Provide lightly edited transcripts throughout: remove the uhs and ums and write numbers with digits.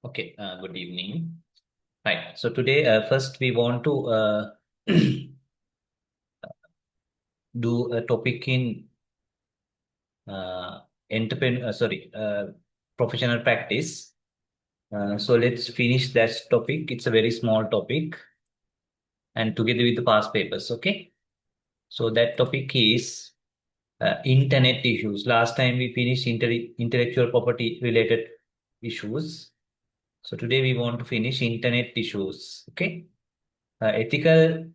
Okay, good evening. Right. So today, first we want to do a topic in uh, professional practice. So let's finish that topic. It's a very small topic, and together with the past papers. Okay. So that topic is internet issues. Last time we finished intellectual property related issues. So today we want to finish internet issues. Okay. Ethical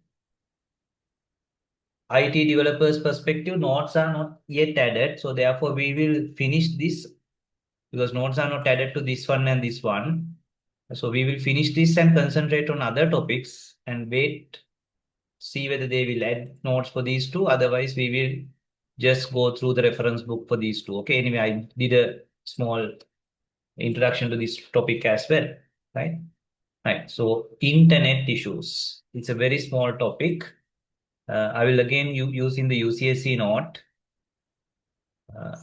IT developers perspective, notes are not yet added. So therefore, we will finish this because notes are not added to this one and this one. So we will finish this and concentrate on other topics and wait, see whether they will add notes for these two. Otherwise, we will just go through the reference book for these two. Okay. Anyway, I did a small introduction to this topic as well. Right. Right. So internet issues. It's a very small topic. I will again use in the UCSC note. Uh,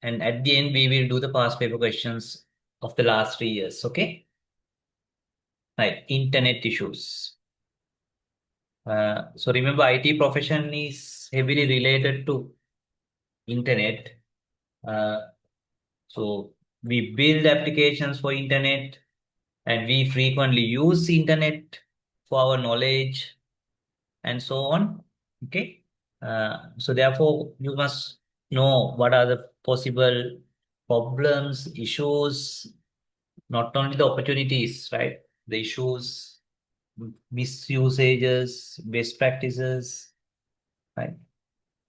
And at the end, we will do the past paper questions of the last 3 years. Okay. Right. Internet issues. So remember, IT profession is heavily related to internet. Uh, so we build applications for internet and we frequently use internet for our knowledge and so on. Okay. So therefore, you must know what are the possible problems, issues, not only the opportunities, right? The issues, misusages, best practices, right?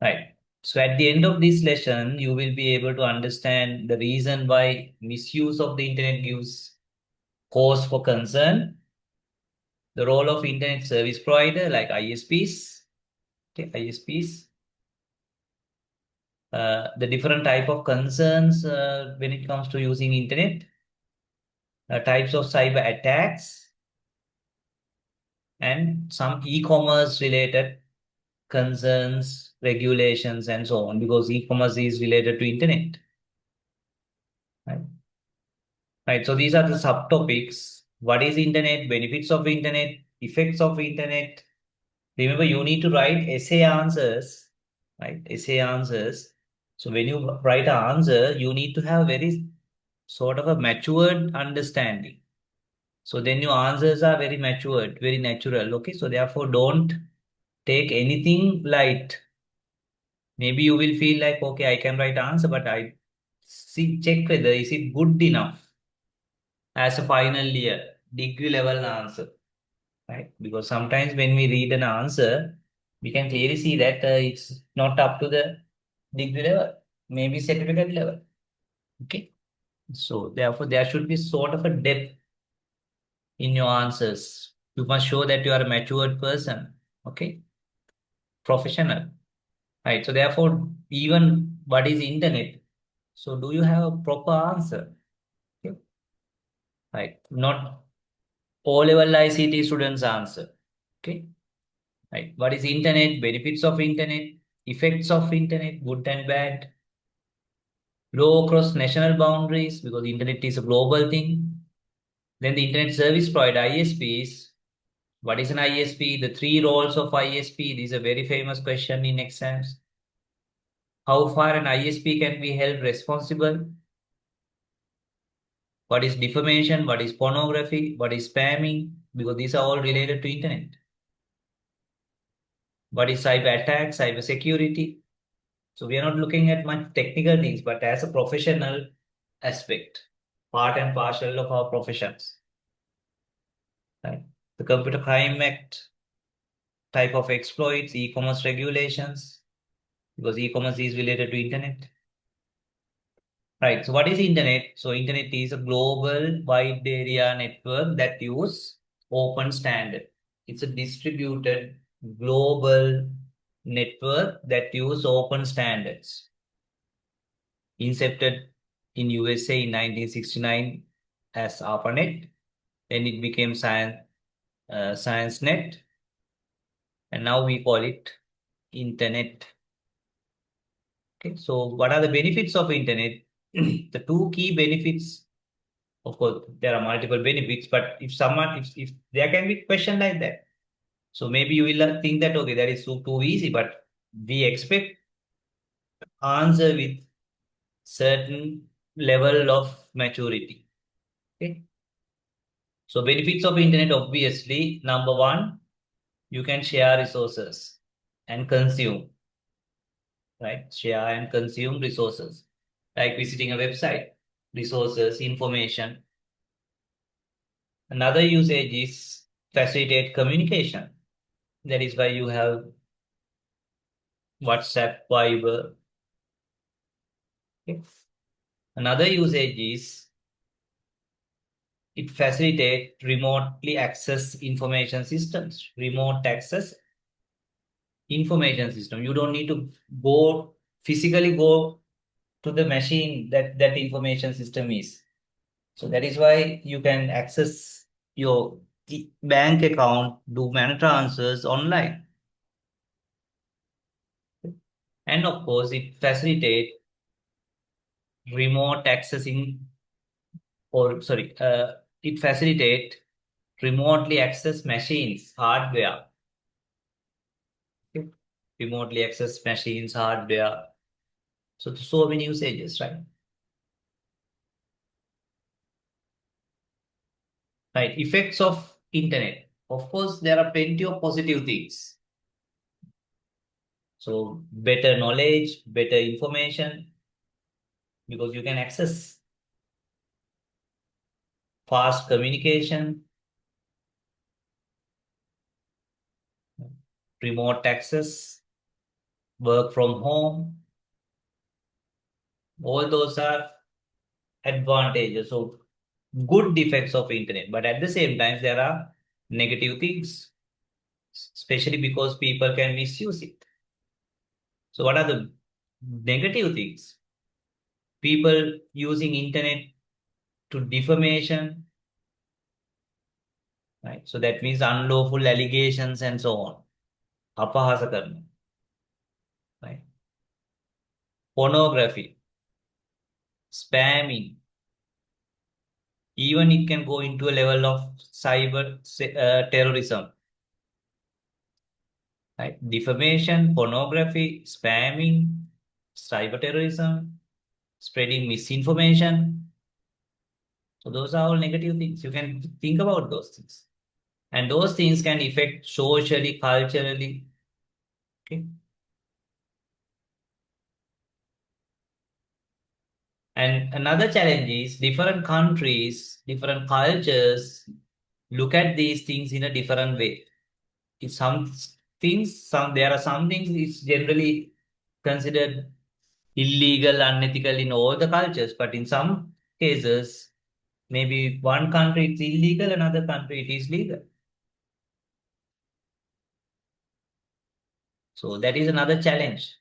Right. So at the end of this lesson, you will be able to understand the reason why misuse of the internet gives cause for concern, the role of internet service provider like ISPs, okay, ISPs, the different type of concerns when it comes to using internet, types of cyber attacks, and some e-commerce related concerns, regulations, and so on, because e-commerce is related to internet. Right? Right. So these are the subtopics. What is internet? Benefits of internet, effects of internet. Remember, you need to write essay answers, right? Essay answers. So when you write an answer, you need to have very sort of a matured understanding. So then your answers are very matured, very natural. Okay. So therefore, don't take anything light. Maybe you will feel like, okay, I can write answer, but I see check whether is it good enough as a final year degree level answer, right? Because sometimes when we read an answer, we can clearly see that it's not up to the degree level, maybe certificate level. Okay, so therefore there should be sort of a depth in your answers. You must show that you are a matured person. Okay, professional. Right. So therefore, even what is internet? So do you have a proper answer? Okay. Right. Not all level ICT students answer. Okay. Right. What is internet? Benefits of internet, effects of internet, good and bad. Law across national boundaries because internet is a global thing. Then the internet service provider ISPs. What is an ISP? The three roles of ISP. This is a very famous question in exams. How far an ISP can be held responsible? What is defamation? What is pornography? What is spamming? Because these are all related to internet. What is cyber attack, cyber security? So we are not looking at much technical things, but as a professional aspect, part and parcel of our professions. Right? The Computer Crime Act, type of exploits, e-commerce regulations, because e-commerce is related to internet. Right. So what is internet? So internet is a global wide area network that use open standard. It's a distributed global network that use open standards. Incepted in USA in 1969 as ARPANET. Then it became ScienceNet, and now we call it Internet. Okay. So what are the benefits of internet? the two key benefits, of course, there are multiple benefits, but if there can be question like that, so maybe you will think that, okay, that is too easy, but we expect answer with certain level of maturity. Okay. So benefits of internet, obviously, number one, you can share resources and consume, right? Share and consume resources, like visiting a website, resources, information. Another usage is facilitate communication. That is why you have WhatsApp, Viber. Okay. Another usage is it facilitate remotely access information systems. Remote access information system. You don't need to go physically go to the machine that information system is. So that is why you can access your bank account, do money transfers online. And of course, it facilitate remote accessing, or sorry, it facilitate remotely access machines, hardware. Okay. Remotely access machines, hardware. So many usages, right? Right. Effects of internet. Of course, there are plenty of positive things. So better knowledge, better information, because you can access fast communication, remote access, work from home. All those are advantages. So good effects of internet, but at the same time, there are negative things, especially because people can misuse it. So what are the negative things? People using internet to defamation, right? So that means unlawful allegations and so on. Apahasa karna, right? Pornography, spamming, even it can go into a level of terrorism, right? Defamation, pornography, spamming, cyber terrorism, spreading misinformation. So those are all negative things. You can think about those things. And those things can affect socially, culturally. Okay. And another challenge is different countries, different cultures look at these things in a different way. It's some things, there are some things it's generally considered illegal, unethical in all the cultures, but in some cases, maybe one country it's illegal, another country it is legal. So that is another challenge,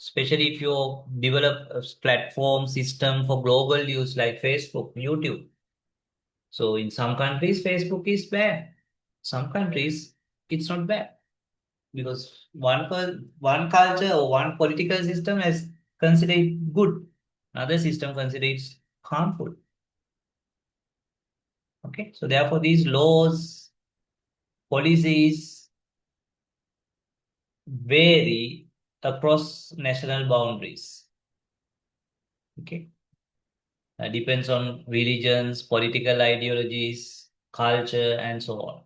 especially if you develop a platform system for global use like Facebook, YouTube. So in some countries, Facebook is bad. Some countries, it's not bad because one culture or one political system has considered it good, another system considers it harmful. Okay, so therefore these laws, policies vary across national boundaries. Okay, depends on religions, political ideologies, culture, and so on.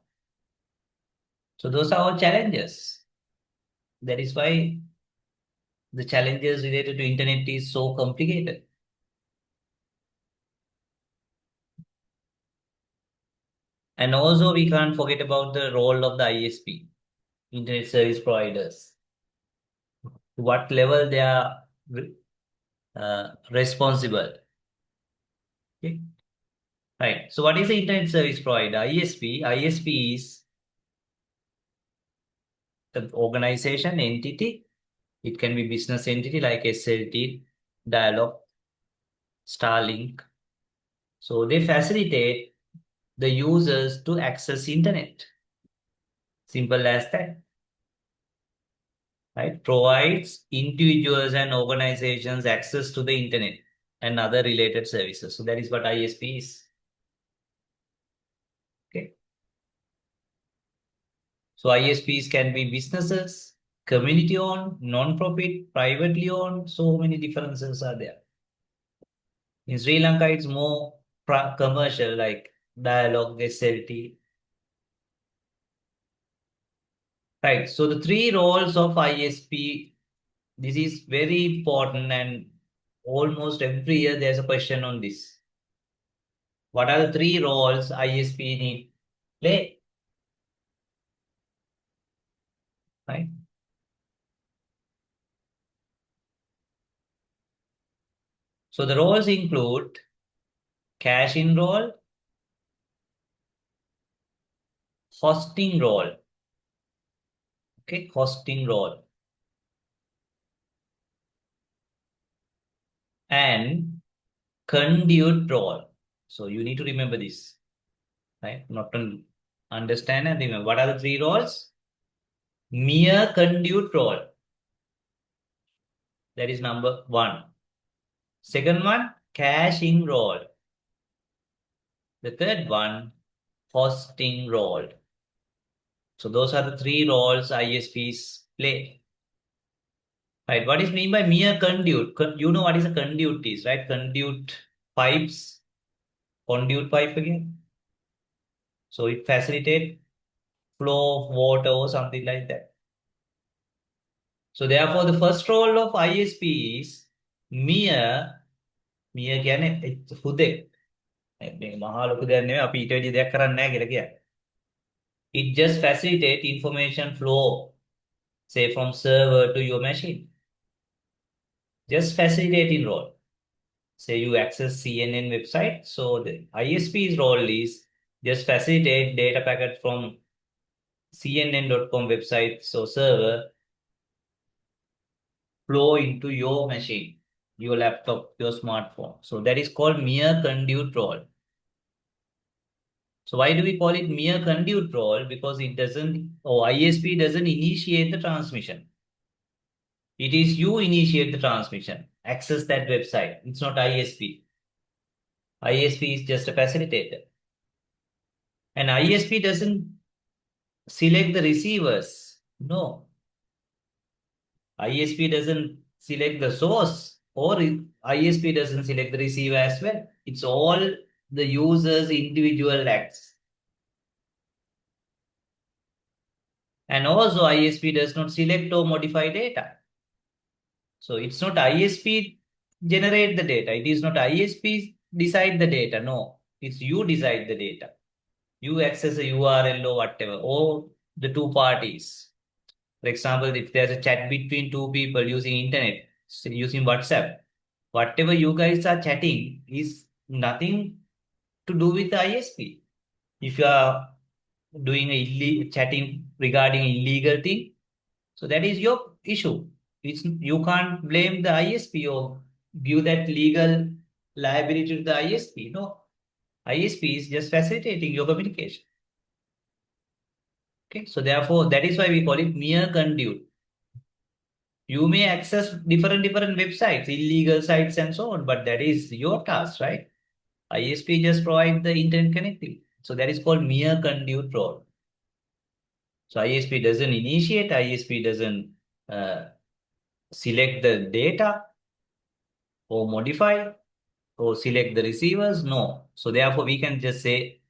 So those are all challenges. That is why the challenges related to internet is so complicated. And also we can't forget about the role of the ISP, internet service providers. To what level they are responsible. Okay. Right. So what is the internet service provider? ISP. ISP is the organization entity. It can be business entity like SLT, Dialog, Starlink. So they facilitate the users to access internet. Simple as that. right? Provides individuals and organizations access to the internet and other related services. So that is what ISP is. Okay. So ISPs can be businesses, community owned, non-profit, privately owned. So many differences are there. In Sri Lanka, it's more commercial, like Dialog, SLT. Right. So the three roles of ISP, this is very important, and almost every year there's a question on this. What are the three roles ISP need play? Right. So the roles include cache in role, hosting role. Okay, hosting role, and conduit role. So you need to remember this, right? Not to understand and remember. What are the three roles? Mere conduit role. That is number one. Second one, caching role. The third one, hosting role. So those are the three roles ISPs play. Right. What is mean by mere conduit? You know what is a conduit is, right? Conduit pipes, conduit pipe again. So it facilitates flow of water or something like that. So therefore, the first role of ISP is mere කියන්නේ හුදෙක්. මේ මහා ලොකු දෙයක් නෙවෙයි අපි ඊට වැඩි දෙයක් කරන්නේ නැහැ කියලා කියන්නේ. It just facilitate information flow, say from server to your machine. Just facilitating role. Say you access CNN website, so the ISP's role is just facilitate data packet from CNN.com website, so server flow into your machine, your laptop, your smartphone. So that is called mere conduit role. So why do we call it mere conduit role? Because it doesn't, or ISP doesn't initiate the transmission. It is you initiate the transmission, access that website. It's not ISP. ISP is just a facilitator. And ISP doesn't select the receivers. No. ISP doesn't select the source, or ISP doesn't select the receiver as well. It's all the user's individual acts. And also ISP does not select or modify data. So it's not ISP generate the data. It is not ISP decide the data. No, it's you decide the data. You access a URL or whatever, or the two parties. For example, if there's a chat between two people using internet, using WhatsApp, whatever you guys are chatting is nothing to do with the ISP. If you are doing a chatting regarding illegal thing, so that is your issue. You can't blame the ISP or give that legal liability to the ISP. No, ISP is just facilitating your communication. Okay, so therefore that is why we call it mere conduit. You may access different websites, illegal sites and so on, but that is your task, right? ISP just provide the internet connectivity. So that is called mere conduit role. So ISP doesn't initiate, ISP doesn't uh, select the data or modify or select the receivers. No. So therefore we can just say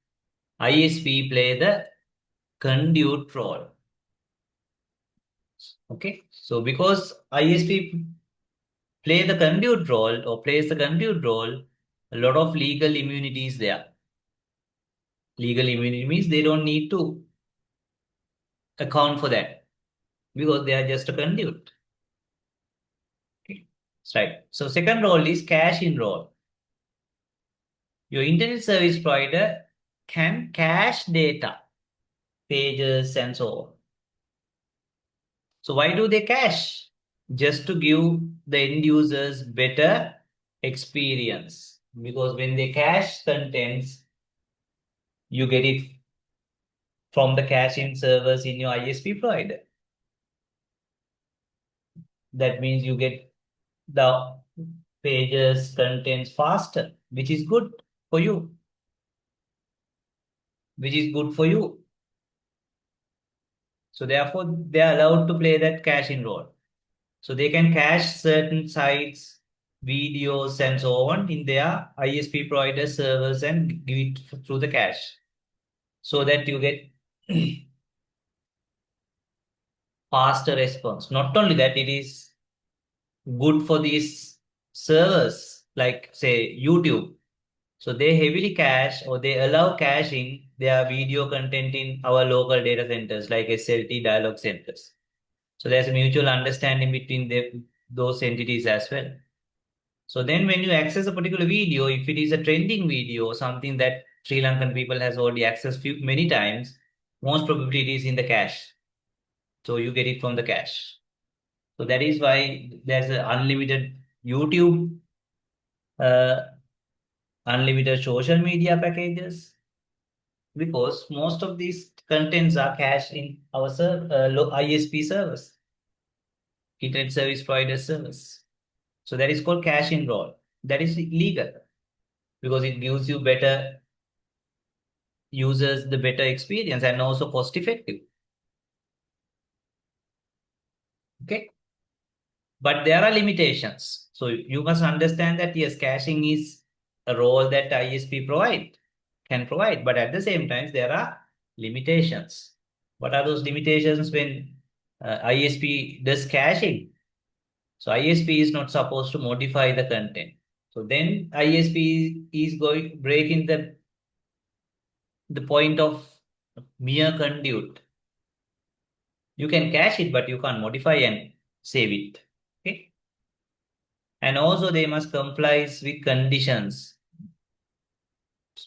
ISP play the conduit role. Okay. So because ISP play the conduit role or plays the conduit role, a lot of legal immunity is there. Legal immunity means they don't need to account for that because they are just a conduit. Okay. That's right. So second role is cache in role. Your internet service provider can cache data, pages and so on. So why do they cache? Just to give the end users better experience. Because when they cache contents, you get it from the caching servers in your ISP provider. That means you get the pages contents faster, which is good for you, which is good for you. So therefore, they are allowed to play that caching role. So they can cache certain sites, videos, and so on in their ISP provider servers and give it through the cache so that you get faster response. Not only that, it is good for these servers, like say YouTube. So they heavily cache or they allow caching their video content in our local data centers like SLT dialog centers. So there's a mutual understanding between those entities as well. So then when you access a particular video, if it is a trending video, something that Sri Lankan people has already accessed many times, most probably it is in the cache. So you get it from the cache. So that is why there's a unlimited YouTube, uh, unlimited social media packages, because most of these contents are cached in our ISP service, Internet Service Provider service. So that is called cache role. That is legal because it gives you better users the better experience and also cost effective. Okay. But there are limitations. So you must understand that yes, caching is a role that ISP can provide, but at the same time, there are limitations. What are those limitations when ISP does caching? So ISP is not supposed to modify the content. So then ISP is going breaking the point of mere conduit. You can cache it, but you can't modify and save it. Okay. And also they must comply with conditions.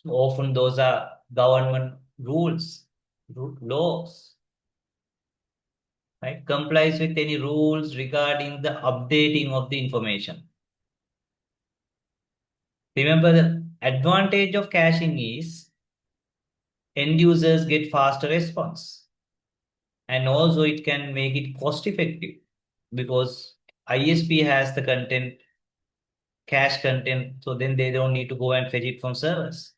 Often those are government rules, laws, right? Complies with any rules regarding the updating of the information. Remember, the advantage of caching is end users get faster response. And also it can make it cost effective because ISP has the content, cache content, so then they don't need to go and fetch it from servers.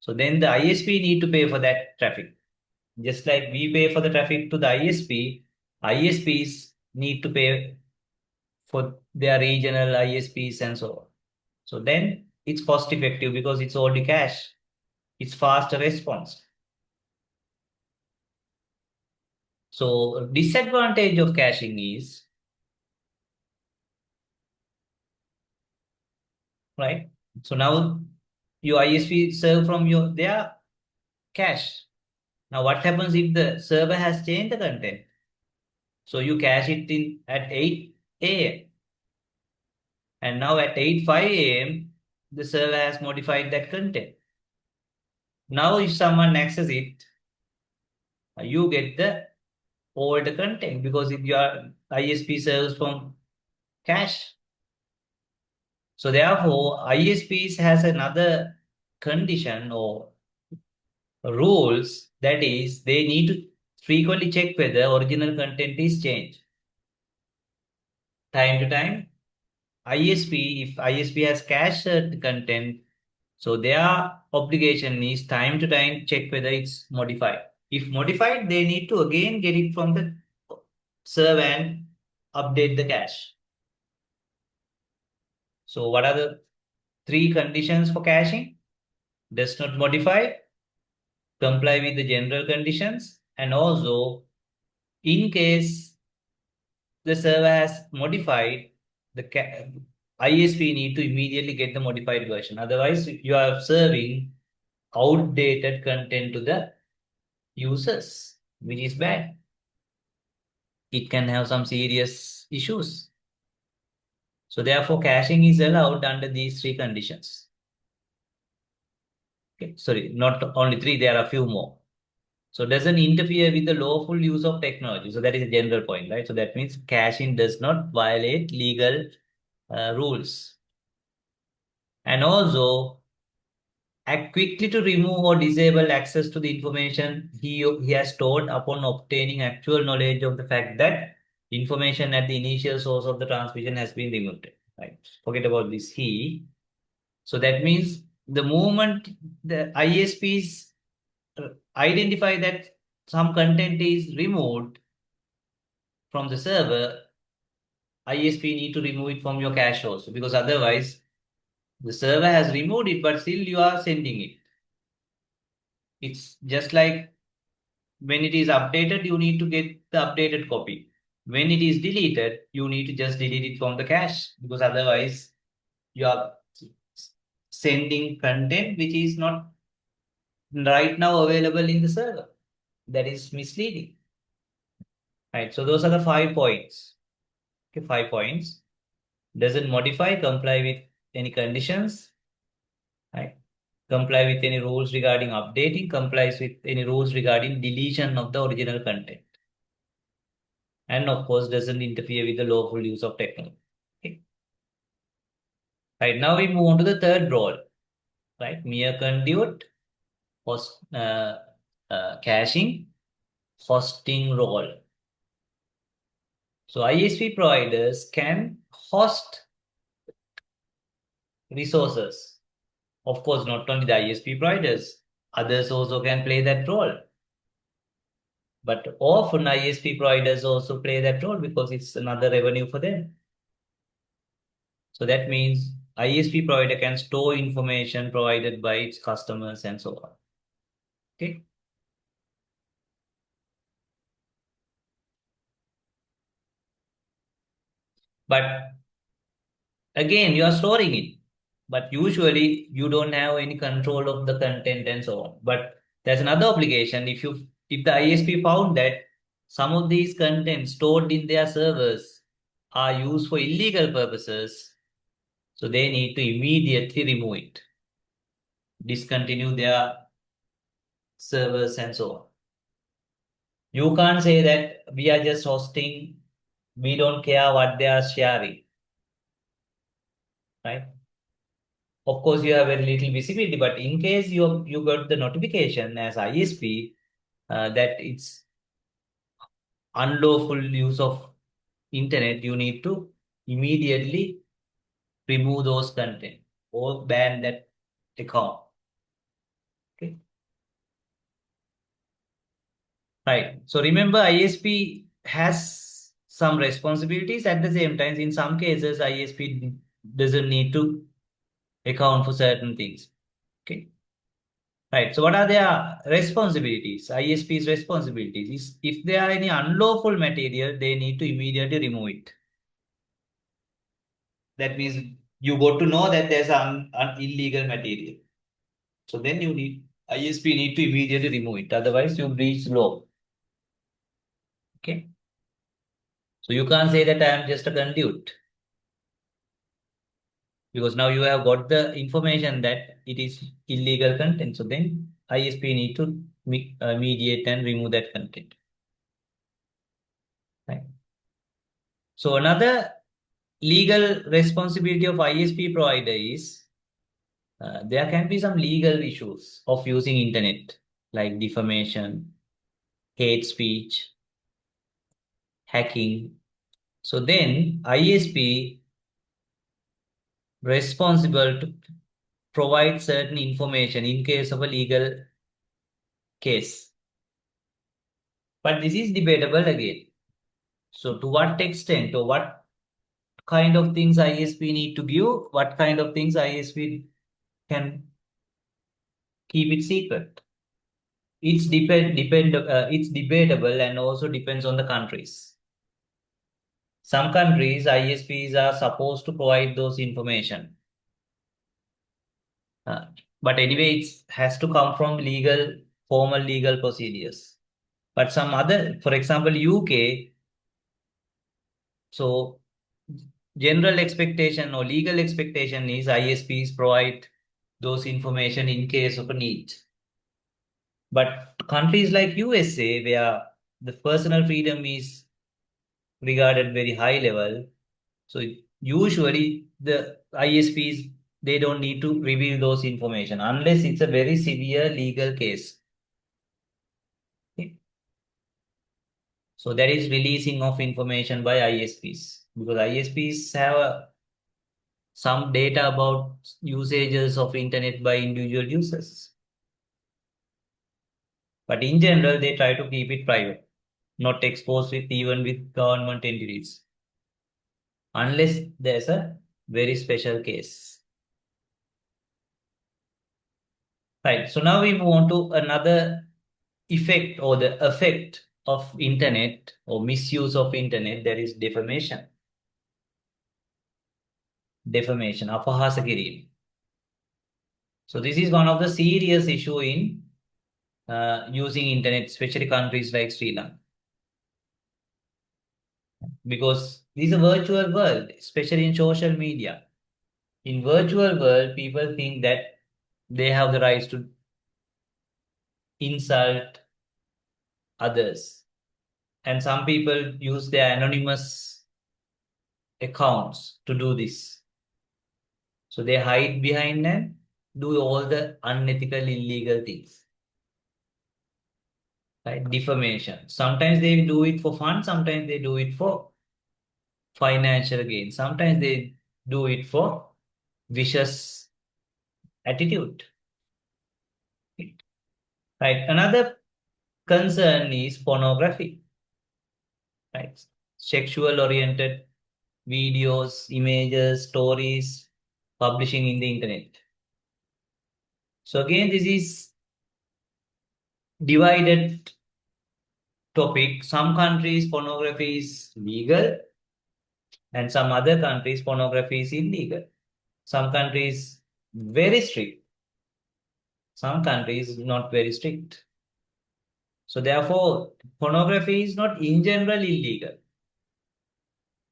So then the ISP need to pay for that traffic. Just like we pay for the traffic to the ISP, ISPs need to pay for their regional ISPs and so on. So then it's cost effective because it's already cache. It's faster response. So disadvantage of caching is, right? So now your ISP serve from their cache. Now what happens if the server has changed the content? So you cache it in at 8 a.m. and now at 8:05 a.m. the server has modified that content. Now if someone accesses it, you get the older content because if your ISP serves from cache. So therefore, ISPs has another condition or rules, that is they need to frequently check whether original content is changed. Time to time, if ISP has cached the content, so their obligation is time to time check whether it's modified. If modified, they need to again get it from the server and update the cache. So what are the three conditions for caching? Does not modify, comply with the general conditions, and also in case the server has modified, the ISP need to immediately get the modified version. Otherwise, you are serving outdated content to the users, which is bad. It can have some serious issues. So therefore, caching is allowed under these three conditions. Okay. Sorry, not only three, there are a few more. So doesn't interfere with the lawful use of technology. So that is a general point, right? So that means caching does not violate legal rules. And also act quickly to remove or disable access to the information he has stored upon obtaining actual knowledge of the fact that information at the initial source of the transmission has been removed. Right. Forget about this he. So that means the moment the ISPs identify that some content is removed from the server, ISP need to remove it from your cache also, because otherwise the server has removed it, but still you are sending it. It's just like when it is updated, you need to get the updated copy. When it is deleted, you need to just delete it from the cache, because otherwise you are sending content which is not right now available in the server. That is misleading. Right. So those are the 5 points. Okay, 5 points. Doesn't modify, comply with any conditions. Right. Comply with any rules regarding updating, complies with any rules regarding deletion of the original content. And of course, doesn't interfere with the lawful use of technology. Okay. Right. Now we move on to the third role. Right. Mere conduit, host, caching, hosting role. So ISP providers can host resources. Of course, not only the ISP providers, others also can play that role. But often ISP providers also play that role because it's another revenue for them. So that means ISP provider can store information provided by its customers and so on. Okay. But again, you are storing it. But usually you don't have any control of the content and so on. But there's another obligation. If the ISP found that some of these contents stored in their servers are used for illegal purposes, so they need to immediately remove it, discontinue their servers and so on. You can't say that we are just hosting, we don't care what they are sharing, right? Of course, you have very little visibility, but in case you got the notification as ISP that it's unlawful use of internet, you need to immediately remove those content or ban that account. Okay, right. So remember, ISP has some responsibilities. At the same time, in some cases, ISP doesn't need to account for certain things. Okay. Right. So what are their responsibilities? ISP's responsibilities is if there are any unlawful material, they need to immediately remove it. That means you got to know that there's an illegal material. So then you need ISP need to immediately remove it. Otherwise, you breach law. Okay. So you can't say that I am just a conduit because now you have got the information that it is illegal content. So then ISP need to mediate and remove that content. Right. So another legal responsibility of ISP provider is there can be some legal issues of using internet like defamation, hate speech, hacking. So then ISP responsible to provide certain information in case of a legal case. But this is debatable again. So to what extent or what kind of things ISP need to give, what kind of things ISP can keep it secret. It's debatable and also depends on the countries. Some countries ISPs are supposed to provide those information. Uh, but anyway, it has to come from formal legal procedures. But some other, for example, UK, so general expectation or legal expectation is ISPs provide those information in case of a need. But countries like USA, where the personal freedom is regarded very high level, so usually the ISPs they don't need to reveal those information unless it's a very severe legal case. Okay. So that is releasing of information by ISPs, because ISPs have some data about usages of internet by individual users. But in general, they try to keep it private, not exposed with even with government entities, unless there's a very special case. Right. So now we move on to another effect or the effect of internet or misuse of internet, that is defamation. Defamation, apahasa kirim. So this is one of the serious issue in using internet, especially countries like Sri Lanka, because this is a virtual world, especially in social media. In virtual world, people think that they have the rights to insult others, and some people use their anonymous accounts to do this. So they hide behind and do all the unethical, illegal things. Right? Defamation. Sometimes they do it for fun, sometimes they do it for financial gain. Sometimes they do it for vicious attitude. Right. Another concern is pornography. Right. Sexual oriented videos, images, stories, publishing in the internet. So again, this is divided topic. Some countries pornography is legal, and some other countries pornography is illegal. Some countries very strict, some countries not very strict. So therefore, pornography is not in general illegal,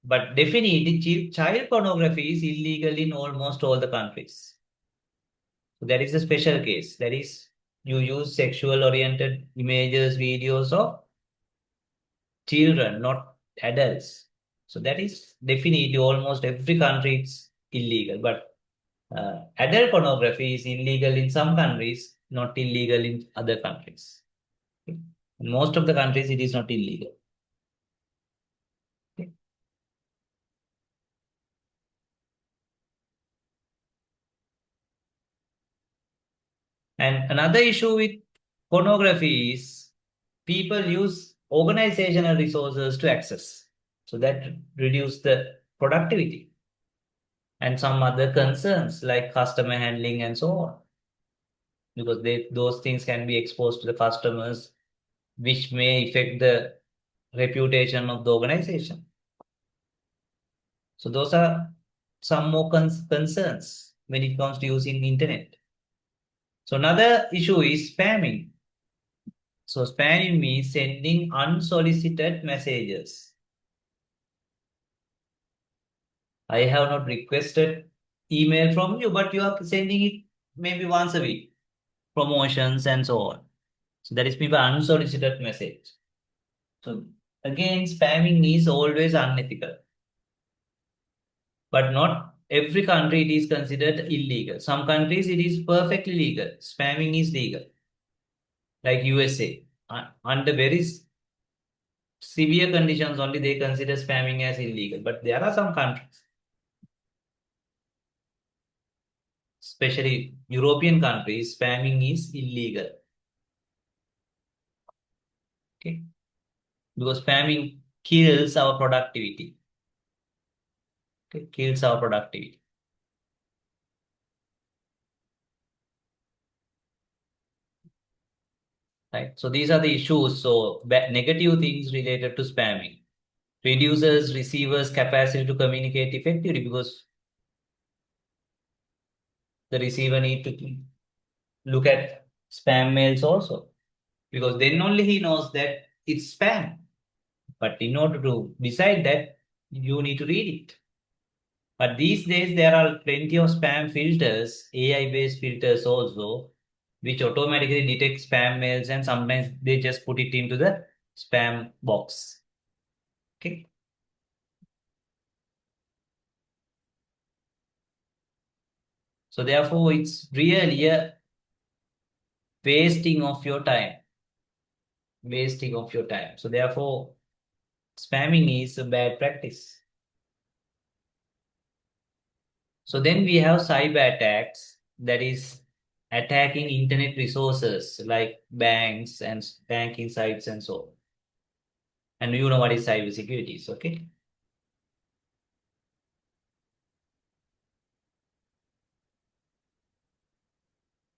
but definitely child pornography is illegal in almost all the countries. So that is a special case. That is, you use sexual oriented images, videos of children, not adults. So that is definitely almost every country it's illegal. But adult pornography is illegal in some countries, not illegal in other countries. In most of the countries, it is not illegal. And another issue with pornography is people use organizational resources to access. So that reduce the productivity and some other concerns like customer handling and so on, because those things can be exposed to the customers, which may affect the reputation of the organization. So those are some more concerns when it comes to using internet. So another issue is spamming. So spamming means sending unsolicited messages. I have not requested email from you, but you are sending it maybe once a week, promotions and so on. So that is maybe unsolicited message. So again, spamming is always unethical, but not every country it is considered illegal. Some countries it is perfectly legal. Spamming is legal, like USA. Under very severe conditions only they consider spamming as illegal. But there are some countries, especially European countries, spamming is illegal. Okay, because spamming kills our productivity. Okay, kills our productivity. Right. So these are the issues. So negative things related to spamming reduces receivers' capacity to communicate effectively, because the receiver need to look at spam mails also, because then only he knows that it's spam. But in order to decide that, you need to read it. But these days there are plenty of spam filters, AI-based filters also, which automatically detect spam mails, and sometimes they just put it into the spam box. Okay. So therefore, it's really a wasting of your time. Wasting of your time. So therefore, Spamming is a bad practice. So then we have cyber attacks, that is attacking internet resources like banks and banking sites and so on. And you know what is cyber security is, okay?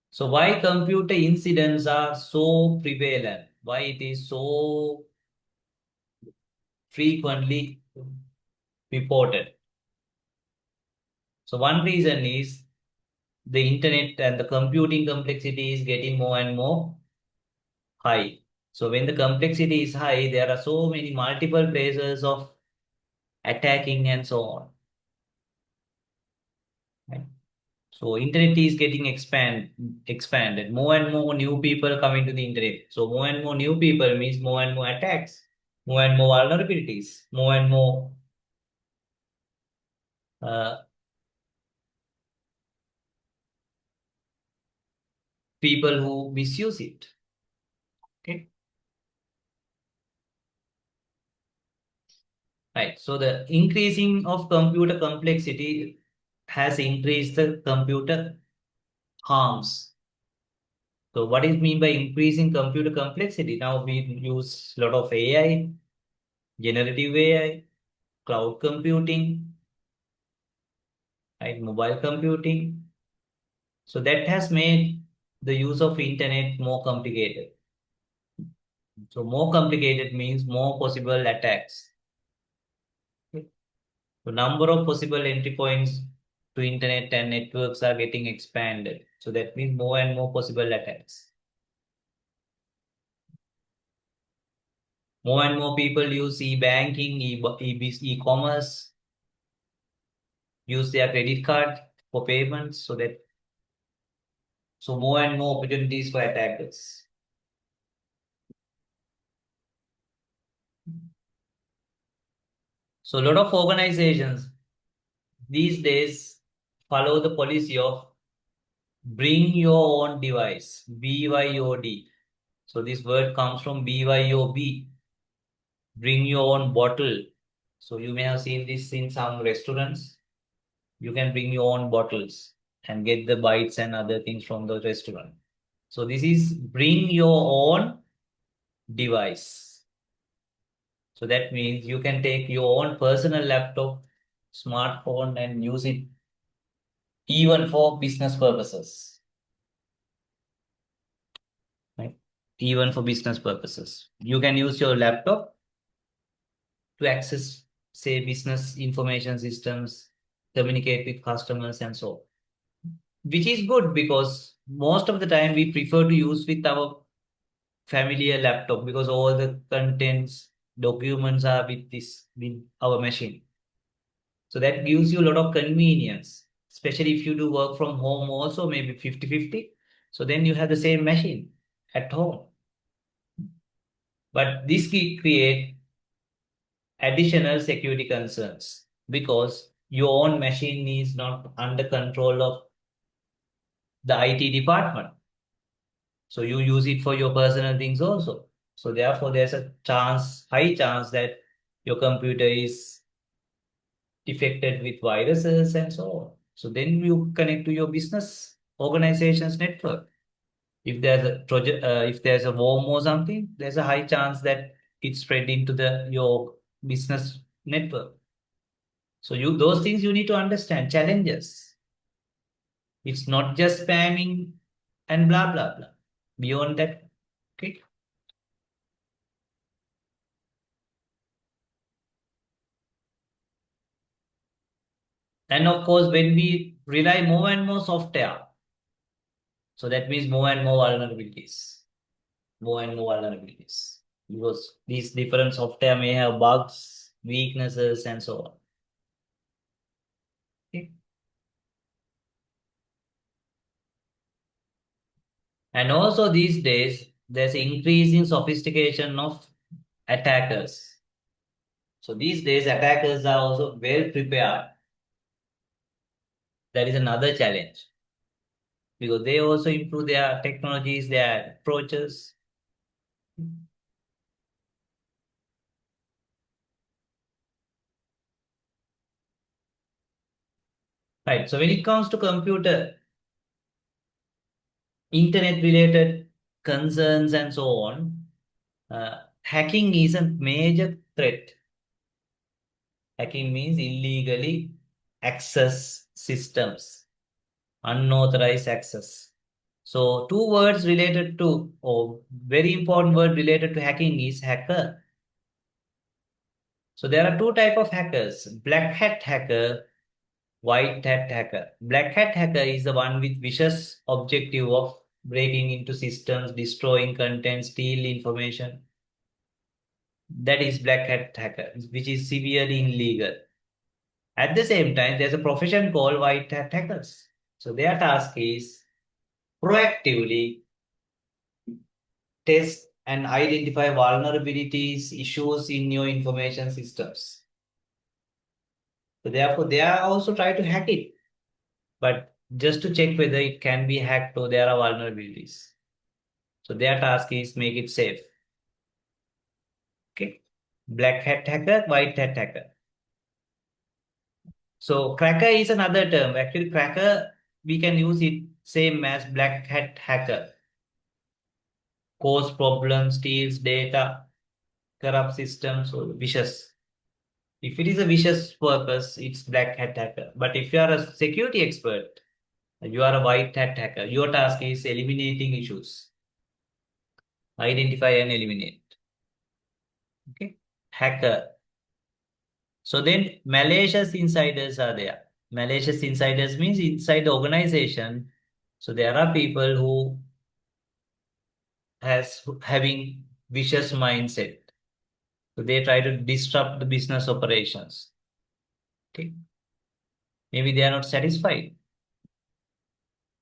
So why computer incidents are so prevalent? Why it is so frequently reported? So one reason is the internet and the computing complexity is getting more and more high. So when the complexity is high, there are so many multiple places of attacking and so on. Right? So internet is getting expanded. More and more new people coming to the internet. So more and more new people means more and more attacks, more and more vulnerabilities, more and more uh, people who misuse it. Okay, right. So the increasing of computer complexity has increased the computer harms. So what is mean by increasing computer complexity? Now we use a lot of AI, generative AI, cloud computing, right? Mobile computing. So that has made the use of internet more complicated. So more complicated means more possible attacks. Okay. So number of possible entry points to internet and networks are getting expanded. So that means more and more possible attacks. More and more people use e-banking, e-commerce, use their credit card for payments. So more and more opportunities for attackers. So a lot of organizations these days follow the policy of bring your own device, BYOD. So this word comes from BYOB, bring your own bottle. So you may have seen this in some restaurants. You can bring your own bottles and get the bites and other things from the restaurant. So this is bring your own device. So that means you can take your own personal laptop, smartphone and use it even for business purposes. Right? Even for business purposes. You can use your laptop to access, say, business information systems, communicate with customers, and so on. Which is good because most of the time we prefer to use with our familiar laptop because all the contents, documents are with our machine. So that gives you a lot of convenience, especially if you do work from home also, maybe 50-50. So then you have the same machine at home. But this create additional security concerns because your own machine is not under control of the IT department. So you use it for your personal things also. So therefore, there's a high chance that your computer is affected with viruses and so on. So then you connect to your business organization's network. If there's a project, if there's a worm or something, there's a high chance that it spread into the your business network. So you those things you need to understand challenges. It's not just spamming and blah blah blah. Beyond that, okay. And of course, when we rely more and more software, so that means more and more vulnerabilities, more and more vulnerabilities, because these different software may have bugs, weaknesses, and so on. Okay. And also these days, there's increasing sophistication of attackers. So these days, attackers are also well prepared. That is another challenge because they also improve their technologies, their approaches. Right. So when it comes to computer, internet related concerns and so on, hacking is a major threat. Hacking means illegally access systems, unauthorized access. So two words related to, or very important word related to hacking is hacker. So there are two type of hackers, black hat hacker, white hat hacker. Black hat hacker is the one with vicious objective of breaking into systems, destroying content, steal information. That is black hat hacker, which is severely illegal. At the same time, there's a profession called white hat hackers. So their task is proactively test and identify vulnerabilities, issues in your information systems. So therefore, they are also try to hack it, but just to check whether it can be hacked or there are vulnerabilities. So their task is make it safe. Okay. Black hat hacker, white hat hacker. So cracker is another term. Actually, cracker, we can use it same as black hat hacker. Cause problems, steals data, corrupt systems, or vicious. If it is a vicious purpose, it's black hat hacker. But if you are a security expert, you are a white hat hacker. Your task is eliminating issues, identify and eliminate. Okay. Hacker. So then malicious insiders are there. Malicious insiders means inside the organization. So there are people who has having vicious mindset. So they try to disrupt the business operations. Okay. Maybe they are not satisfied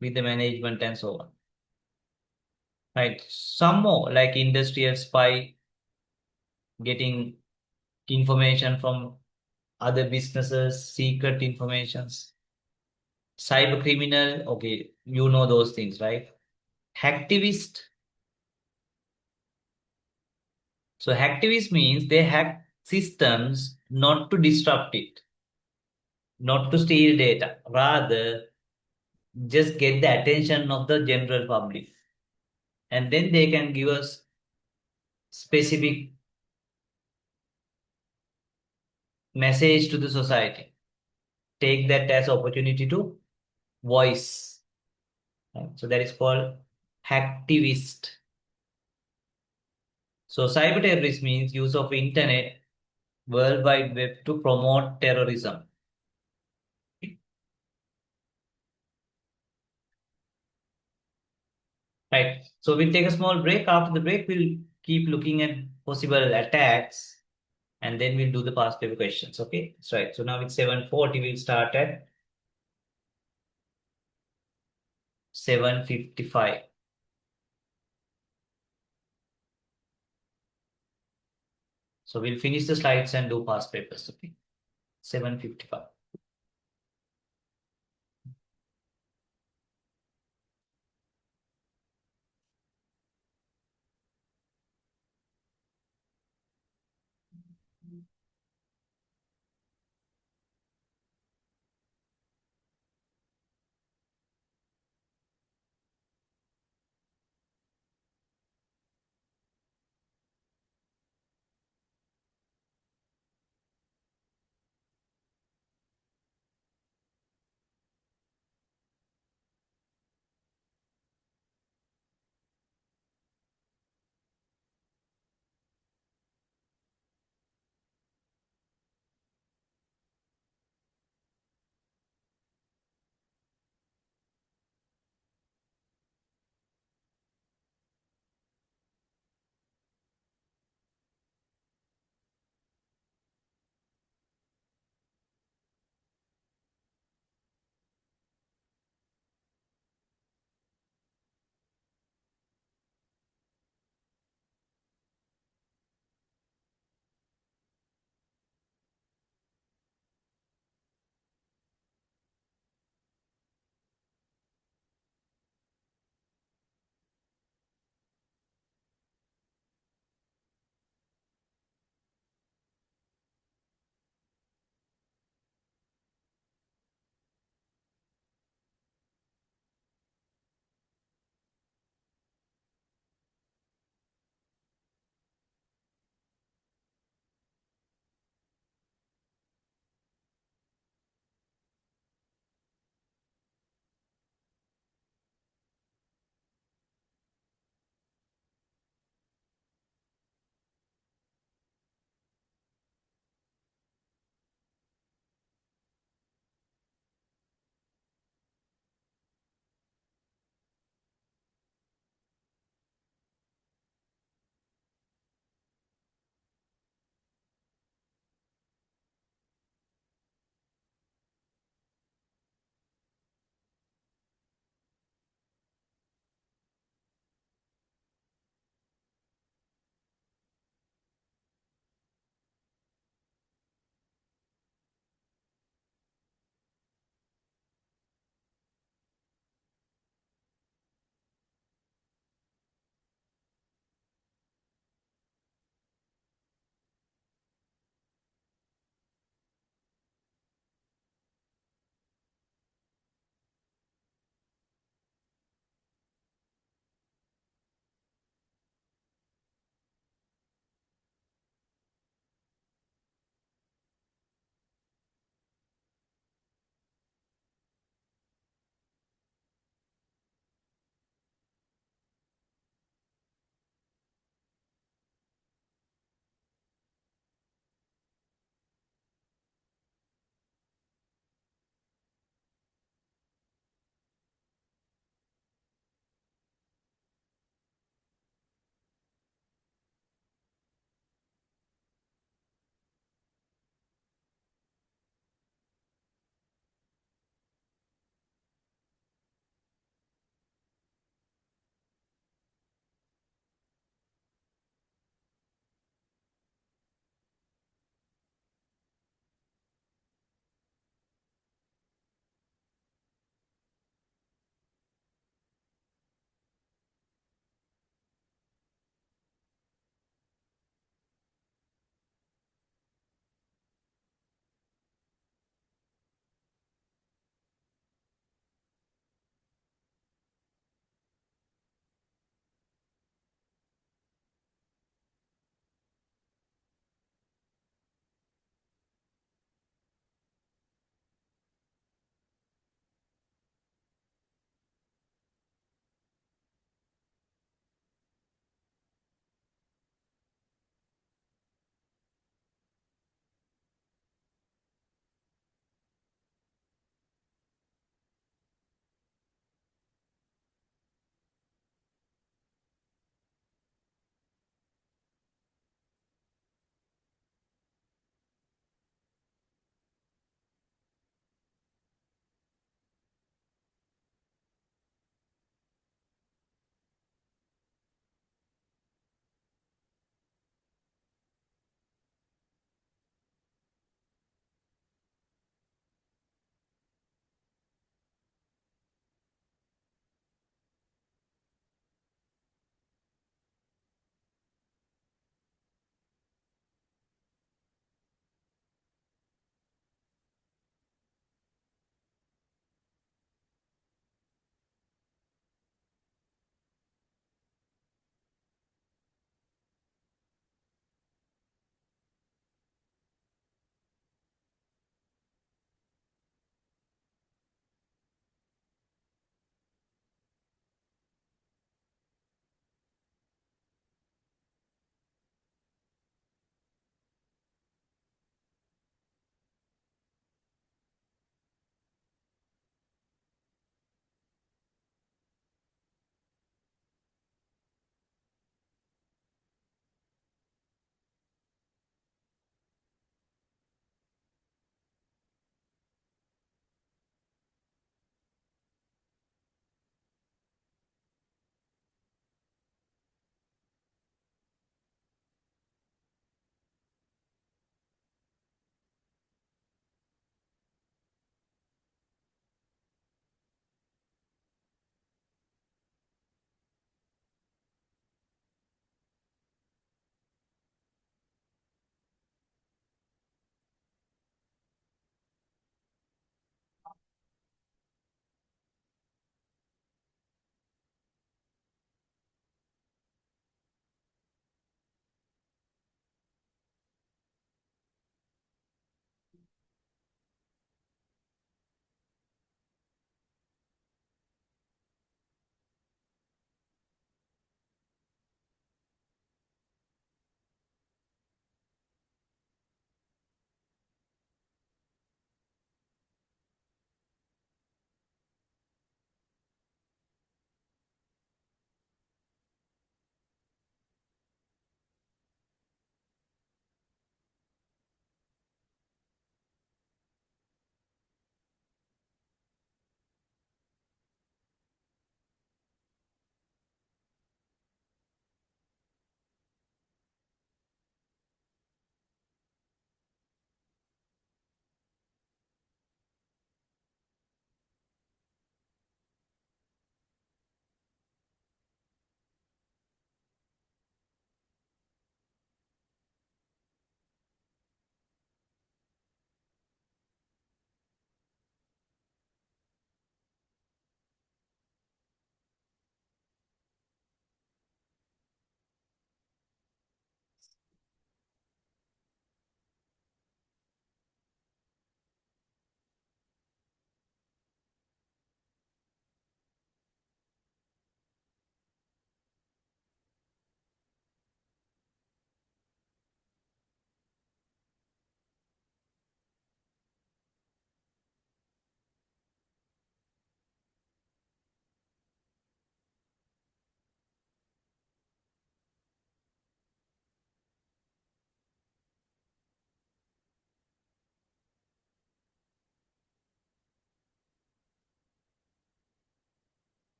with the management and so on. Right. Some more like industrial spy getting information from other businesses, secret informations. Cyber criminal, okay, you know those things, right? Hacktivist. So hacktivist means they hack systems not to disrupt it, not to steal data, rather just get the attention of the general public. And then they can give us specific message to the society. Take that as opportunity to voice. Right? So that is called hacktivist. So cyber terrorist means use of internet, World Wide Web to promote terrorism. Right. So we'll take a small break. After the break, we'll keep looking at possible attacks and then we'll do the past paper questions. Okay. That's right. So now it's 7:40. We'll start at 7:55. So we'll finish the slides and do past papers. Okay. 7:55.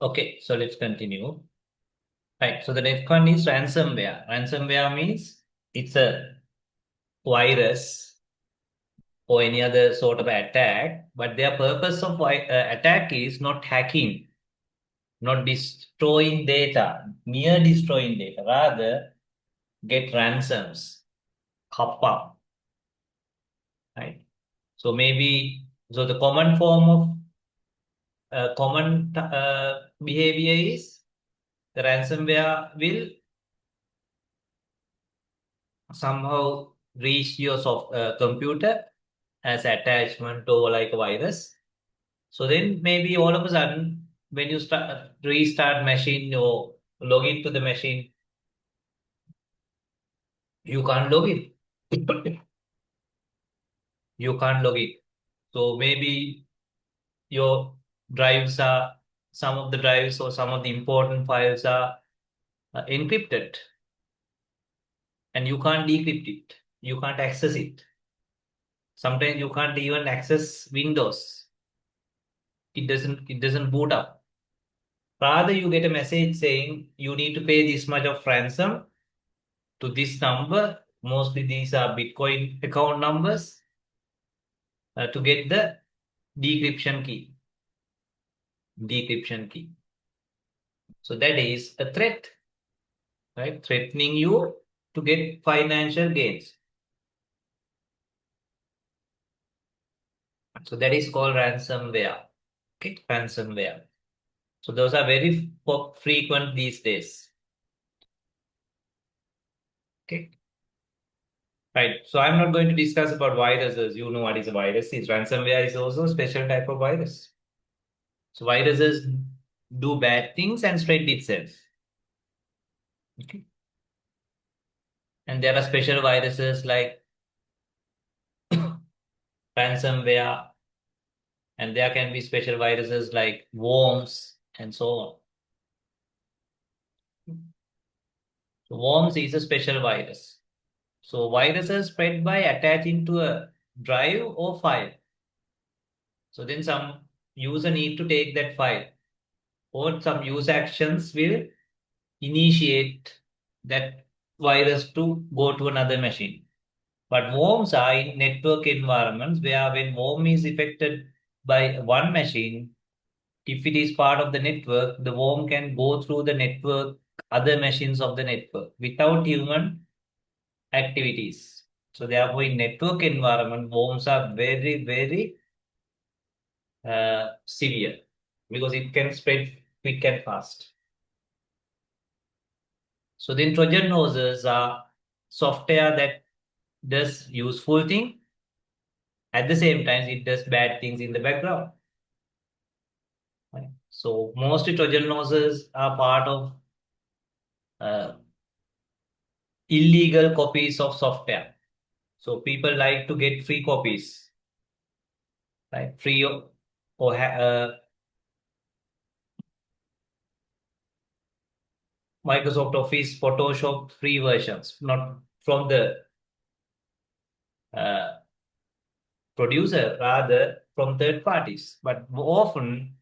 Okay, so let's continue. Right. So the next one is ransomware. Ransomware means it's a virus or any other sort of attack, but their purpose of attack is not hacking, not destroying data, mere destroying data, rather get ransoms, kappa, right? So maybe, so the common form of common behavior is the ransomware will somehow reach your computer as attachment or like a virus. So then maybe all of a sudden, when you start restart machine or log into the machine, you can't log in. You can't log in. So maybe your drives are some of the drives or some of the important files are encrypted and you can't decrypt it. You can't access it. Sometimes you can't even access Windows. It doesn't boot up. Rather, you get a message saying you need to pay this much of ransom to this number. Mostly these are Bitcoin account numbers to get the decryption key. Decryption key. So that is a threat, right? Threatening you to get financial gains. So that is called ransomware. Okay, ransomware. So those are very frequent these days. Okay. Right. So I'm not going to discuss about viruses. You know what is a virus is. Ransomware is also a special type of virus. So viruses do bad things and spread itself. Okay. And there are special viruses like ransomware, and there can be special viruses like worms and so on. So worms is a special virus. So viruses spread by attaching to a drive or file. So then some user need to take that file, or some user actions will initiate that virus to go to another machine. But worms are in network environments where when worm is affected by one machine, if it is part of the network, the worm can go through the network, other machines of the network without human activities. So therefore, in network environment, worms are very, very severe because it can spread quick and fast. So then Trojan horses are software that does useful thing. At the same time, it does bad things in the background. Right? So mostly Trojan horses are part of uh, illegal copies of software. So people like to get free copies, right? Free or Microsoft Office, Photoshop free versions, not from the uh, producer, rather from third parties. But often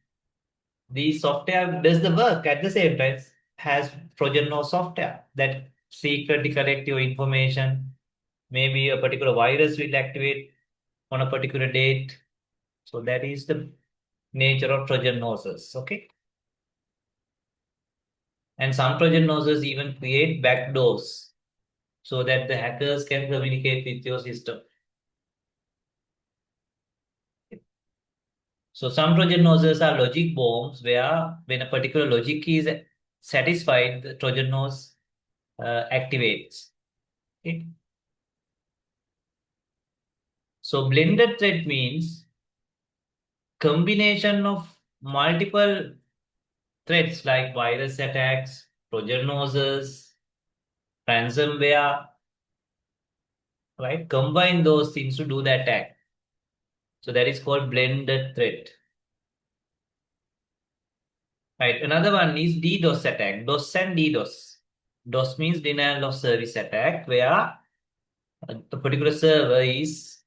the software does the work at the same time, has Trojan horse software that secretly collect your information. Maybe a particular virus will activate on a particular date. So that is the nature of Trojan horses. Okay. And some Trojan horses even create backdoors so that the hackers can communicate with your system. So some Trojan horses are logic bombs where when a particular logic is satisfied, the Trojan horse activates. Okay. So blended threat means combination of multiple threats like virus attacks, Trojan horses, ransomware, right? Combine those things to do the attack. So that is called blended threat. Right. Another one is DDoS attack. DOS and DDoS. DOS means denial of service attack, where a particular server is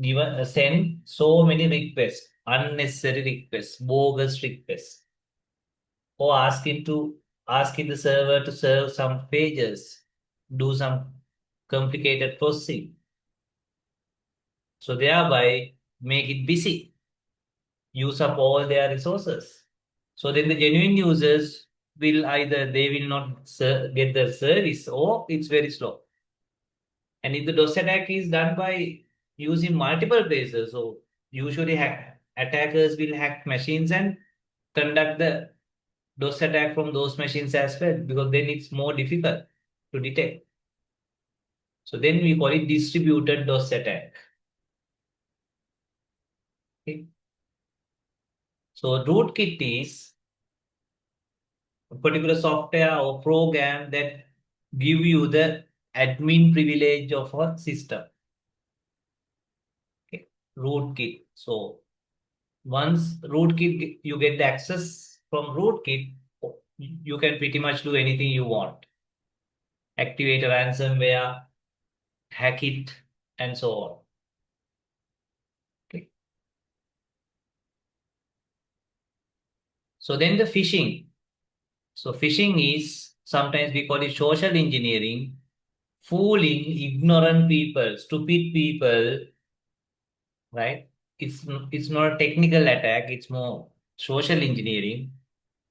given send so many requests, unnecessary requests, bogus requests. or asking the server to serve some pages, do some complicated processing. So thereby make it busy, use up all their resources. So then the genuine users will either they will not get the service or it's very slow. And if the DOS attack is done by using multiple bases, so usually attackers will hack machines and conduct the DOS attack from those machines as well, because then it's more difficult to detect. So then we call it distributed DOS attack. Okay. So rootkit is a particular software or program that give you the admin privilege of a system. Okay. Rootkit. So once rootkit you get the access from rootkit, you can pretty much do anything you want. Activate a ransomware, hack it, and so on. Okay. So then the phishing. So phishing is sometimes we call it social engineering, fooling ignorant people, stupid people, right? It's not a technical attack, it's more social engineering,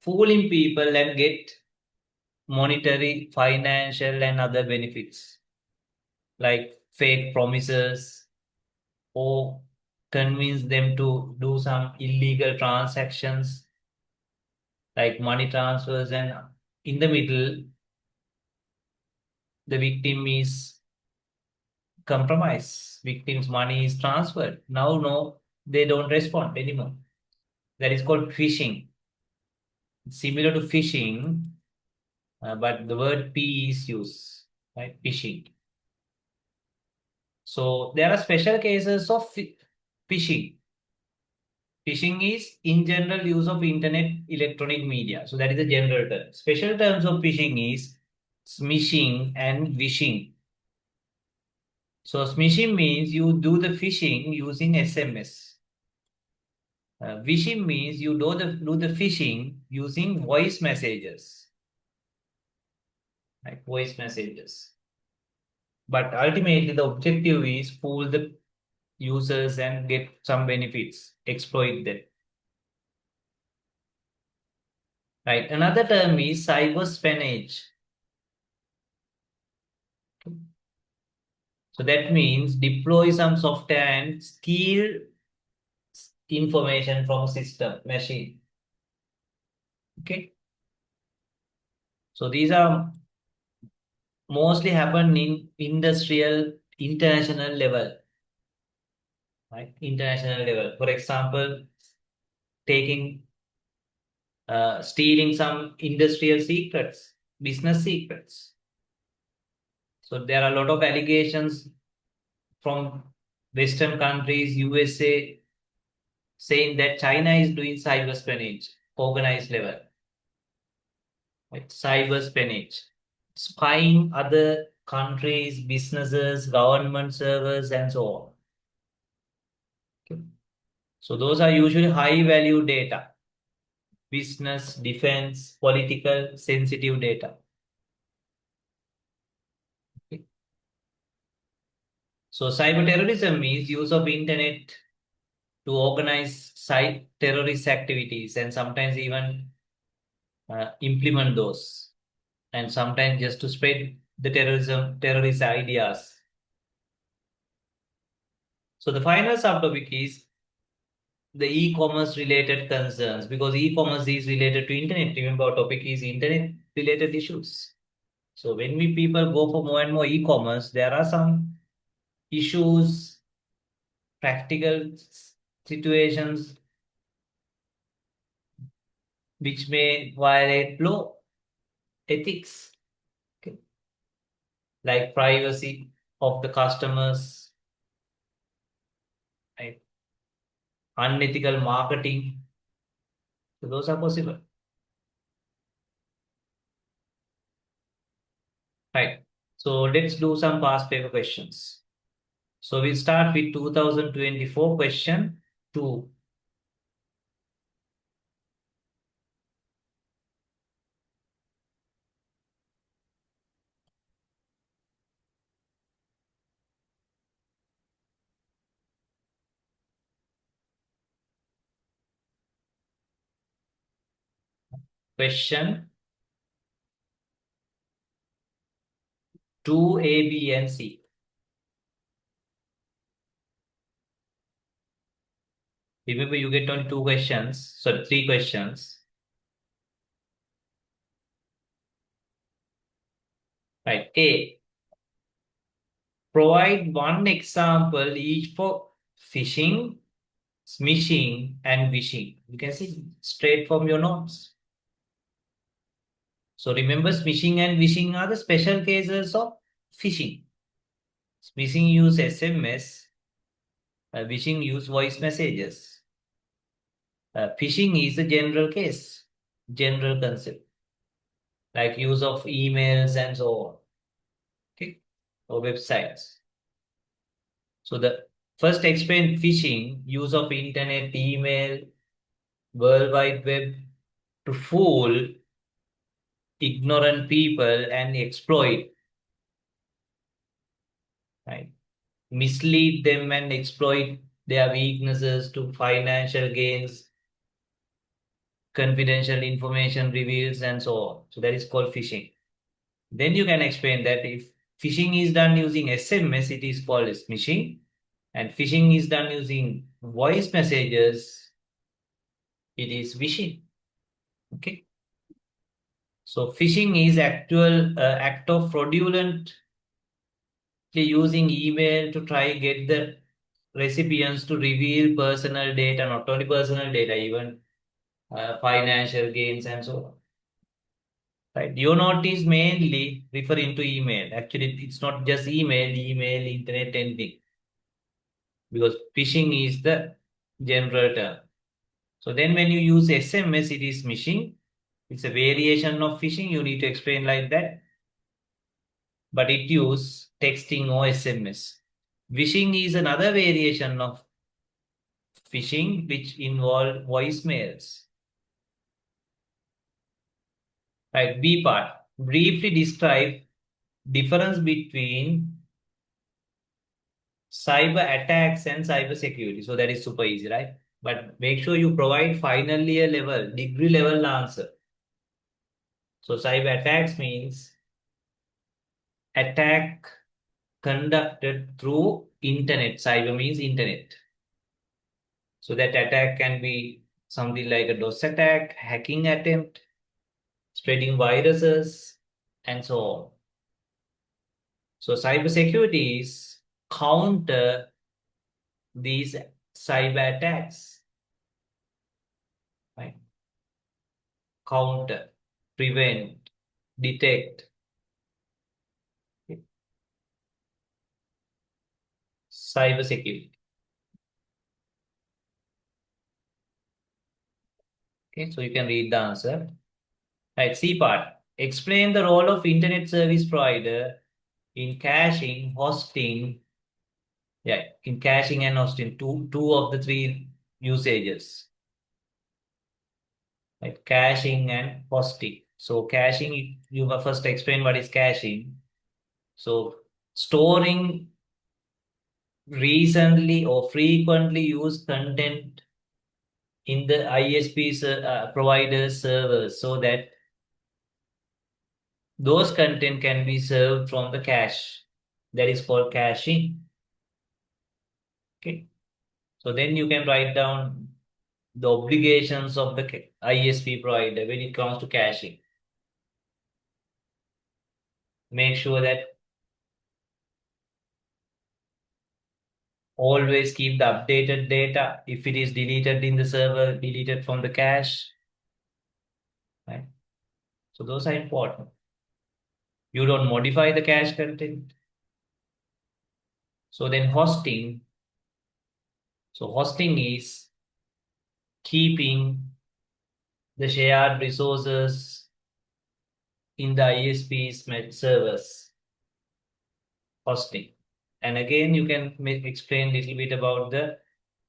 fooling people and get monetary, financial, and other benefits like fake promises or convince them to do some illegal transactions like money transfers, and in the middle the victim is compromised. Victim's money is transferred. Now, no, they don't respond anymore. That is called phishing. It's similar to phishing, but the word P is used, right? Phishing. So there are special cases of phishing. Phishing is in general use of internet electronic media. So that is the general term. Special terms of phishing is smishing and wishing. So smishing means you do the phishing using SMS. Wishing means you do the phishing using voice messages, like voice messages. But ultimately, the objective is fool the users and get some benefits, exploit them. Right. Another term is cyber spionage. So that means deploy some software and steal information from system machine. Okay. So these are mostly happen in industrial international level, right? International level. For example, taking stealing some industrial secrets, business secrets. So there are a lot of allegations from Western countries, USA, saying that China is doing cyber espionage, organized level, right? Cyber espionage, spying other countries, businesses, government servers, and so on. Okay. So those are usually high value data, business, defense, political, sensitive data. Okay. So cyber terrorism is use of internet to organize site terrorist activities and sometimes even implement those, and sometimes just to spread the terrorist ideas. So the final subtopic is the e-commerce related concerns, because e-commerce is related to internet. Remember, our topic is internet related issues. So when we people go for more and more e-commerce, there are some issues, practical situations which may violate law, ethics, okay, like privacy of the customers, right? Unethical marketing. So those are possible, right? So let's do some past paper questions. So we start with 2024 question 2. Question 2A, B, and C. Remember, you get only two questions, sorry, three questions. Right. A. Provide one example each for fishing, smishing, and wishing. You can see straight from your notes. So remember, smishing and wishing are the special cases of phishing. Smishing use SMS, wishing use voice messages. Phishing is the general case, general concept, like use of emails and so on, okay, or websites. So the first explain phishing, use of internet, email, World Wide Web to fool ignorant people and exploit, right? Mislead them and exploit their weaknesses to financial gains, confidential information reveals, and so on. So that is called phishing. Then you can explain that if phishing is done using SMS, it is called smishing, and phishing is done using voice messages, it is wishing. Okay. So phishing is actual act of fraudulently using email to try get the recipients to reveal personal data, not only personal data, even financial gains and so on. Right. Your note is mainly referring to email. Actually, it's not just email, internet, anything. Because phishing is the general term. So then when you use SMS, it is phishing. It's a variation of phishing. You need to explain like that. But it use texting or SMS. Wishing is another variation of phishing which involve voicemails. Right. B part. Briefly describe difference between cyber attacks and cyber security. So that is super easy, right? But make sure you provide final year level, degree level answer. So cyber attacks means attack conducted through internet. Cyber means internet. So that attack can be something like a DOS attack, hacking attempt, spreading viruses, and so on. So cybersecurity is counter these cyber attacks, right? Counter, prevent, detect, cybersecurity. Okay, so you can read the answer. Right, C part. Explain the role of internet service provider in caching, hosting. Yeah, in caching and hosting, two of the three usages. Right, caching and hosting. So caching, you must first explain what is caching. So storing recently or frequently used content in the ISP provider servers so that those content can be served from the cache. That is called caching. Okay. So then you can write down the obligations of the ISP provider when it comes to caching. Make sure that always keep the updated data. If it is deleted in the server, deleted from the cache. Right? So those are important. You don't modify the cache content. So then hosting. So hosting is keeping the shared resources in the ISP's servers. Hosting. And again, you can explain a little bit about the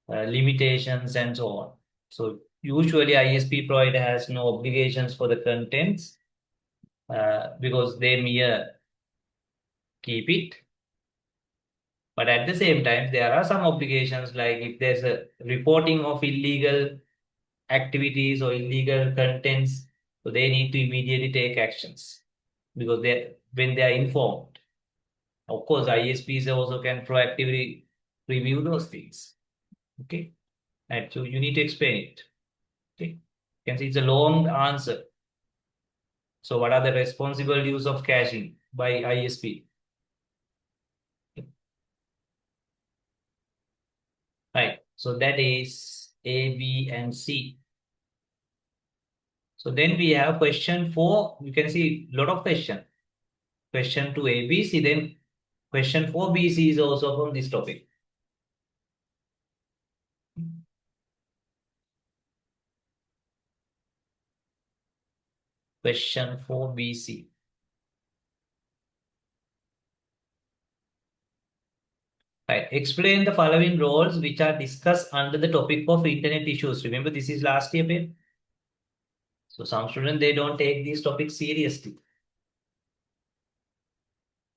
limitations and so on. So usually ISP provider has no obligations for the contents because they mere keep it. But at the same time, there are some obligations like if there's a reporting of illegal activities or illegal contents, So they need to immediately take actions because when they are informed. Of course, ISPs also can proactively review those things. Okay. And so you need to explain it. Okay. You can see it's a long answer. So what are the responsible use of caching by ISP? Right. So that is A, B, and C. So then we have question 4. You can see a lot of question. Question 2 A, B, C. Then question 4 B, C is also from this topic. Question 4 B, C. Right. Explain the following roles which are discussed under the topic of internet issues. Remember, this is last year paper. So some students, they don't take these topics seriously.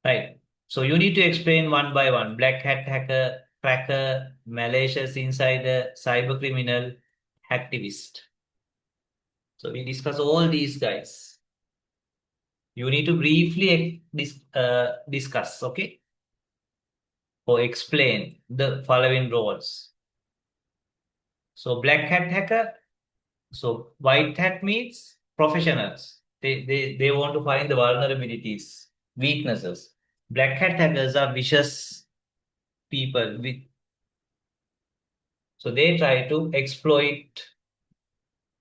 Right. So you need to explain one by one. Black hat hacker, cracker, malicious insider, cyber criminal, hacktivist. So we discuss all these guys. You need to briefly discuss, okay? Or explain the following roles. So black hat hacker. So white hat means professionals. They want to find the vulnerabilities, weaknesses. Black hat hackers are vicious people with so they try to exploit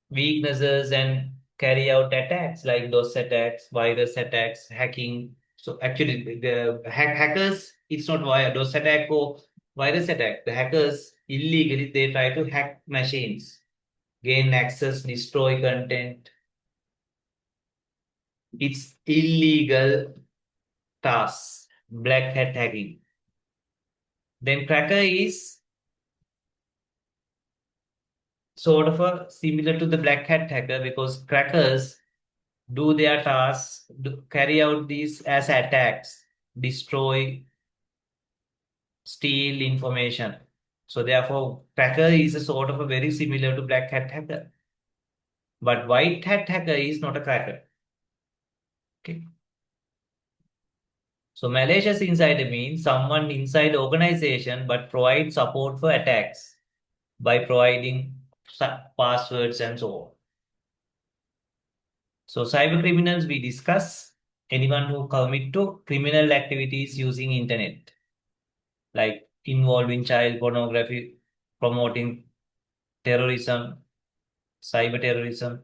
weaknesses and carry out attacks like those attacks, virus attacks, hacking. So actually, the hackers, it's not wire those attack or virus attack. The hackers illegally they try to hack machines, gain access, destroy content. It's illegal task. Black hat hacking. Then cracker is sort of a similar to the black hat hacker because crackers do their tasks, carry out these as attacks, destroy, steal information. So therefore, cracker is a sort of a very similar to black hat hacker. But white hat hacker is not a cracker. Okay. So malicious insider means someone inside the organization but provides support for attacks by providing passwords and so on. So cyber criminals we discuss anyone who commit to criminal activities using internet like involving child pornography, promoting terrorism, cyber terrorism,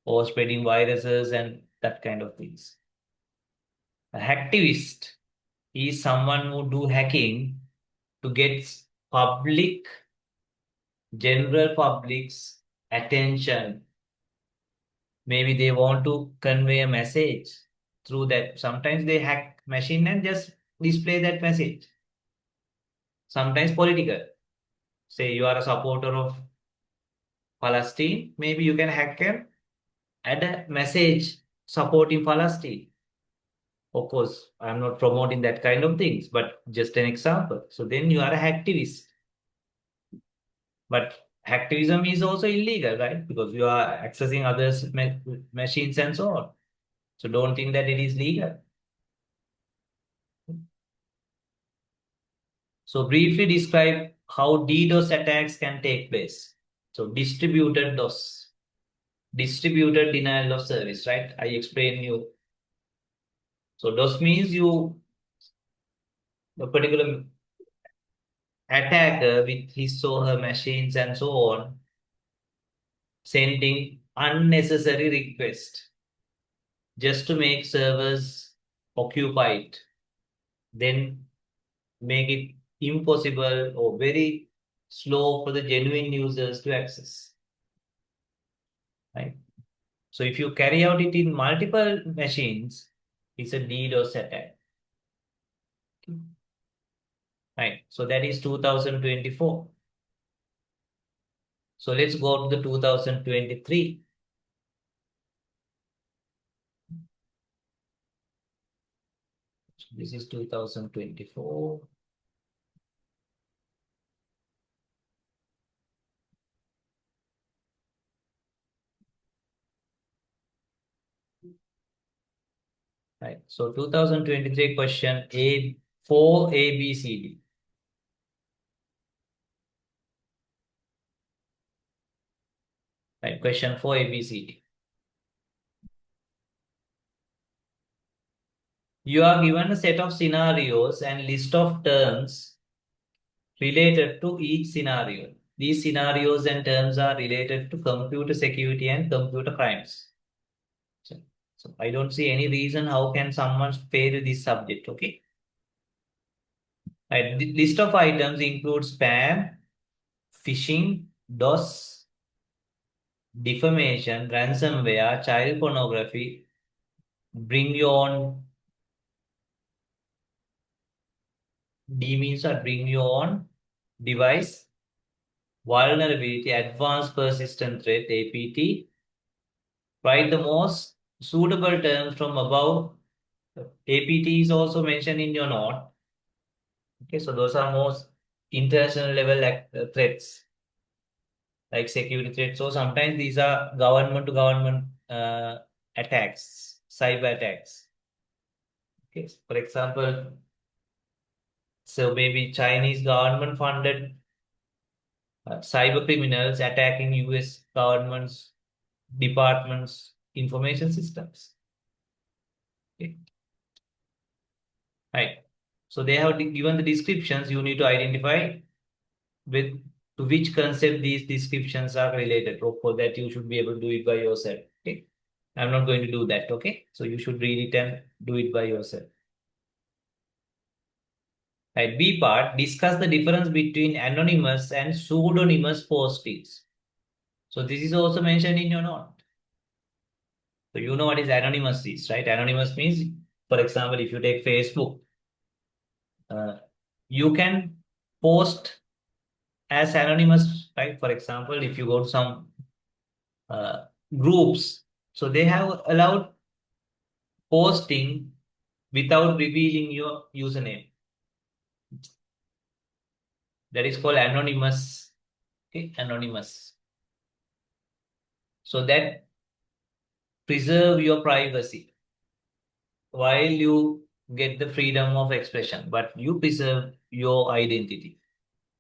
or spreading viruses and that kind of things. A hacktivist is someone who do hacking to get public, general public's attention. Maybe they want to convey a message through that. Sometimes they hack machine and just display that message. Sometimes political. Say you are a supporter of Palestine, maybe you can hack and add a message supporting Palestine. Of course, I'm not promoting that kind of things, but just an example. So then you are a hacktivist. But hacktivism is also illegal, right? Because you are accessing others' machines and so on. So don't think that it is legal. So briefly describe how DDoS attacks can take place. So distributed DOS, distributed denial of service, right? I explained you. So DOS means you a particular attacker with his or her machines and so on sending unnecessary requests just to make servers occupied, then make it impossible or very slow for the genuine users to access. Right? So if you carry out it in multiple machines, it's a DDoS attack. Right. So that is 2024. So let's go to the 2023. This is 2024. Right. So 2023 question A 4 A B C D. Right. Question 4 A B C D. You are given a set of scenarios and list of terms related to each scenario. These scenarios and terms are related to computer security and computer crimes. So, so I don't see any reason how can someone fail this subject. Okay. Right. The list of items includes spam, phishing, DOS, defamation, ransomware, child pornography, bring your own D means that bring your own device, vulnerability, advanced persistent threat, APT. Write the most suitable terms from above. APT is also mentioned in your note. Okay, so those are most international level threats like security threats. So sometimes these are government to government attacks, cyber attacks. Okay, for example, so maybe Chinese government funded cyber criminals attacking US government's departments information systems. Okay. Right. So they have given the descriptions. You need to identify with to which concept these descriptions are related. So for that, you should be able to do it by yourself. Okay. I'm not going to do that. Okay. So you should read it and do it by yourself. Right. B part, discuss the difference between anonymous and pseudonymous postings. So this is also mentioned in your note. So you know what is anonymous is, right? Anonymous means, for example, if you take Facebook, uh, you can post as anonymous, right? For example, if you go to some uh, groups, so they have allowed posting without revealing your username. That is called anonymous. Okay, anonymous. So that preserve your privacy while you get the freedom of expression, but you preserve your identity.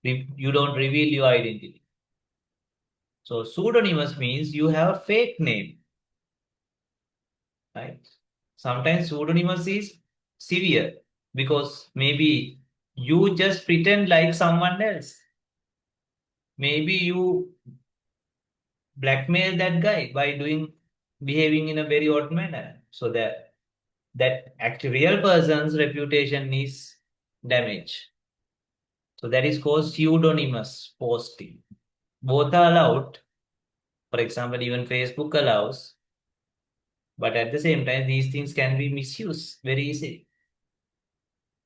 You don't reveal your identity. So pseudonymous means you have a fake name, right? Sometimes pseudonymous is severe because maybe you just pretend like someone else. Maybe you blackmail that guy by behaving in a very odd manner. So that actual real person's reputation is damaged. So that is called pseudonymous posting. Both are allowed. For example, even Facebook allows, but at the same time, these things can be misused very easily.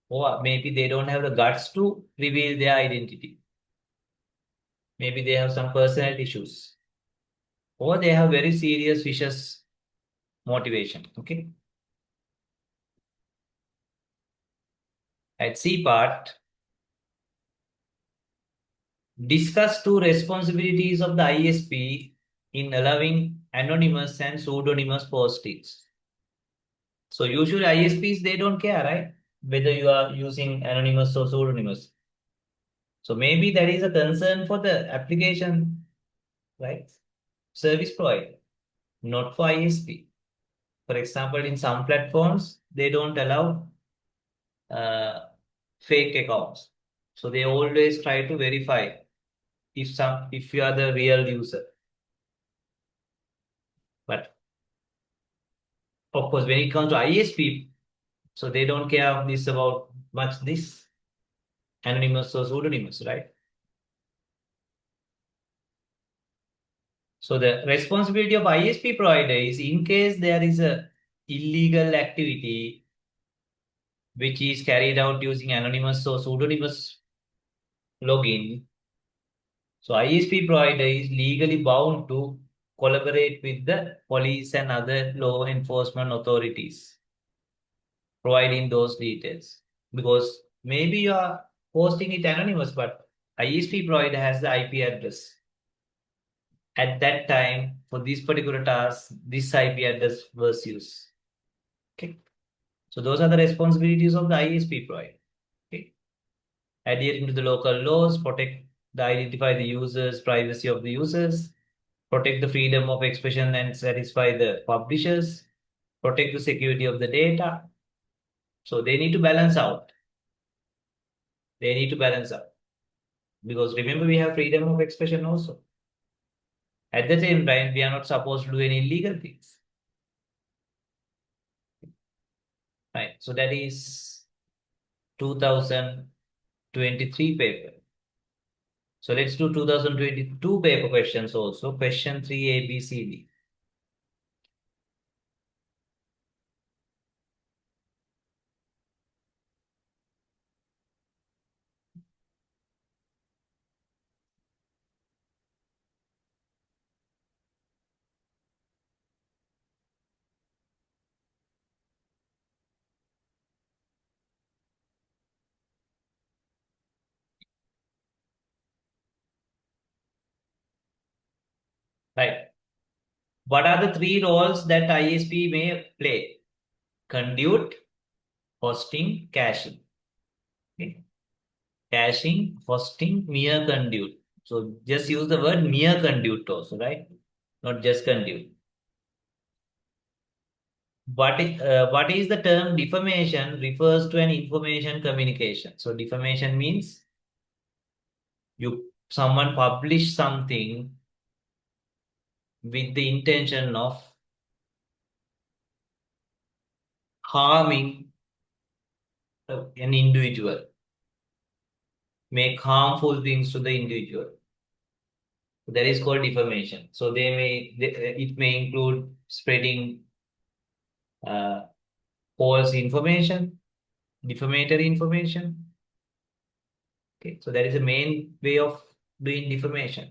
Or maybe they don't have the guts to reveal their identity. Maybe they have some personal issues. Or they have very serious vicious motivation. Okay. At C part, discuss two responsibilities of the ISP in allowing anonymous and pseudonymous postings. So usually ISPs, they don't care, right? Whether you are using anonymous or pseudonymous. So maybe that is a concern for the application, right? Service provider, not for ISP. For example, in some platforms, they don't allow uh, fake accounts. So they always try to verify if you are the real user. But of course, when it comes to ISP, so they don't care this about much this anonymous or pseudonymous, right? So the responsibility of ISP provider is in case there is a illegal activity which is carried out using anonymous or pseudonymous login. So ISP provider is legally bound to collaborate with the police and other law enforcement authorities, providing those details. Because maybe you are posting it anonymous, but ISP provider has the IP address. at that time, for this particular task, this IP address was used. Okay. So those are the responsibilities of the ISP provider. Okay. Adhering to the local laws, identify the users, privacy of the users, protect the freedom of expression and satisfy the publishers, protect the security of the data. So they need to balance out. They need to balance out. Because remember, we have freedom of expression also. At the same time, we are not supposed to do any illegal things. Right. So that is 2023 paper. So let's do 2022 paper questions also. Question 3 A, B, C, D. Right. What are the three roles that ISP may play? Conduit, hosting, caching. Okay. Caching, hosting, mere conduit. So just use the word mere conduit also, right? Not just conduit. What is the term defamation refers to an information communication. So defamation means someone publish something with the intention of harming an individual, make harmful things to the individual. That is called defamation. So it may include spreading uh, false information, defamatory information. Okay, so that is the main way of doing defamation.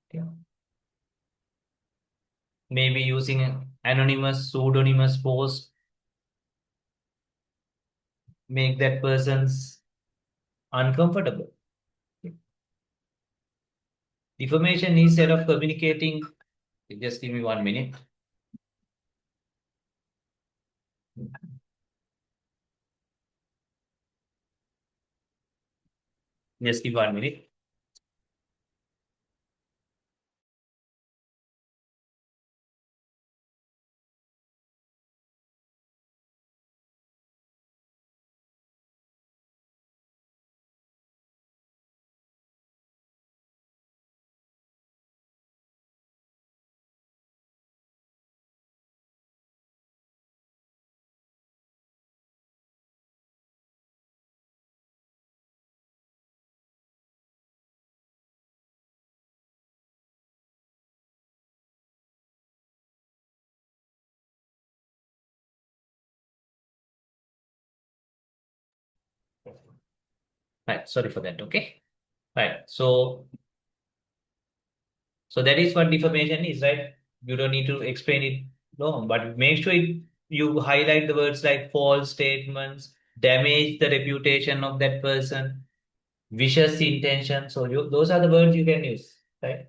Okay. Maybe using anonymous, pseudonymous post, make that person's uncomfortable. Okay. Defamation is instead of communicating. Just give me 1 minute. Just give 1 minute. Right. Sorry for that. Okay. Right. So that is what defamation is, right? You don't need to explain it long, but make sure you highlight the words like false statements, damage the reputation of that person, vicious intention. So those are the words you can use, right?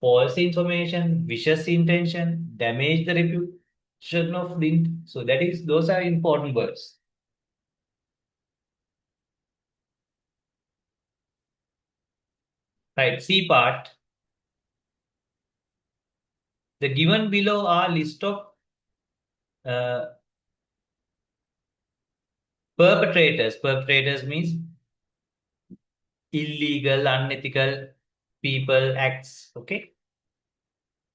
False information, vicious intention, damage the reputation of the. So those are important words. Right. C part. The given below are list of uh, perpetrators. Perpetrators means illegal, unethical people acts, okay,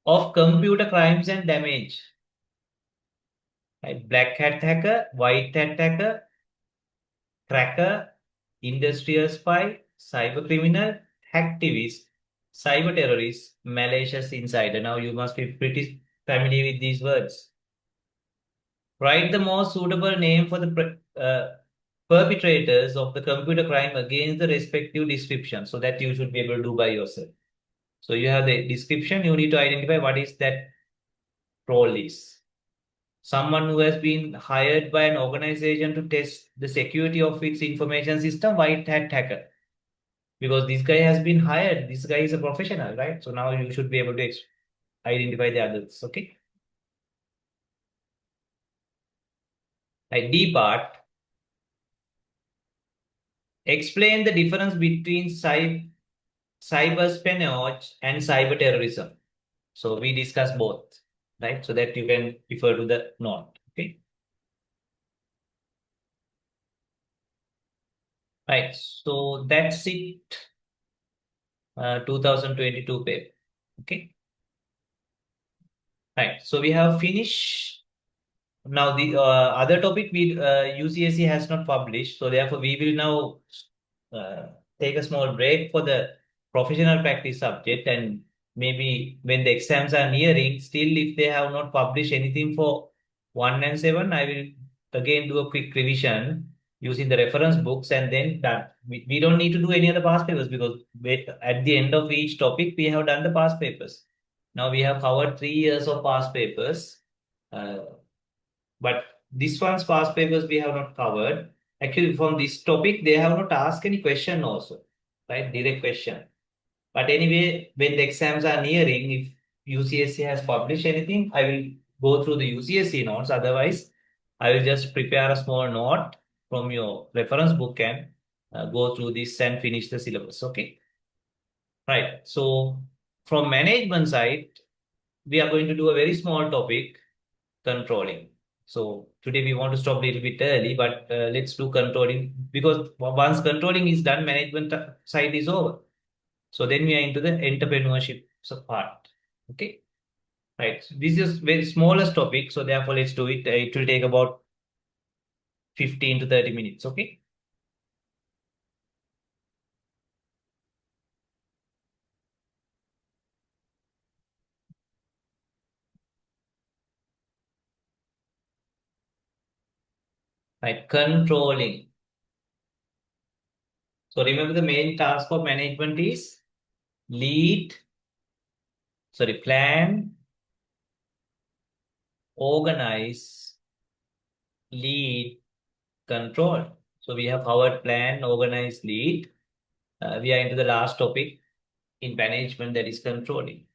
of computer crimes and damage. Right? Black hat hacker, white hat hacker, cracker, industrial spy, cyber criminal, hacktivist, cyber terrorist, malicious insider. Now you must be pretty familiar with these words. Write the most suitable name for the perpetrators of the computer crime against the respective description. So that you should be able to do by yourself. So you have the description, you need to identify what is that role is. Someone who has been hired by an organization to test the security of its information system, white hat hacker. because this guy has been hired. This guy is a professional, right? So now you should be able to identify the others. Okay. Like D part, explain the difference between cyber espionage and cyber terrorism. So we discuss both, right? So that you can refer to the note. Okay. Right. So that's it. 2022 paper. Okay. Right. So we have finished. Now the other topic we UCSC has not published, so therefore we will now take a small break for the professional practice subject, and maybe when the exams are nearing, still if they have not published anything for 1 and 7, I will again do a quick revision using the reference books, and then that we don't need to do any other past papers because at the end of each topic we have done the past papers. Now we have covered 3 years of past papers. Uh, but this one's past papers we have not covered. Actually, from this topic, they have not asked any question also, right? Direct question. But anyway, when the exams are nearing, if UCSC has published anything, I will go through the UCSC notes. Otherwise, I will just prepare a small note from your reference book and go through this and finish the syllabus. Okay. Right. So from management side, we are going to do a very small topic, controlling. So today we want to stop a little bit early, but let's do controlling because once controlling is done, management side is over. So then we are into the entrepreneurship part. Okay, right. So this is very smallest topic, so therefore let's do it. It will take about 15 to 30 minutes. Okay, right. Controlling. So remember the main task of management is lead, sorry, plan, organize, lead, control. So we have covered plan, organize, lead. We are into the last topic in management, that is controlling.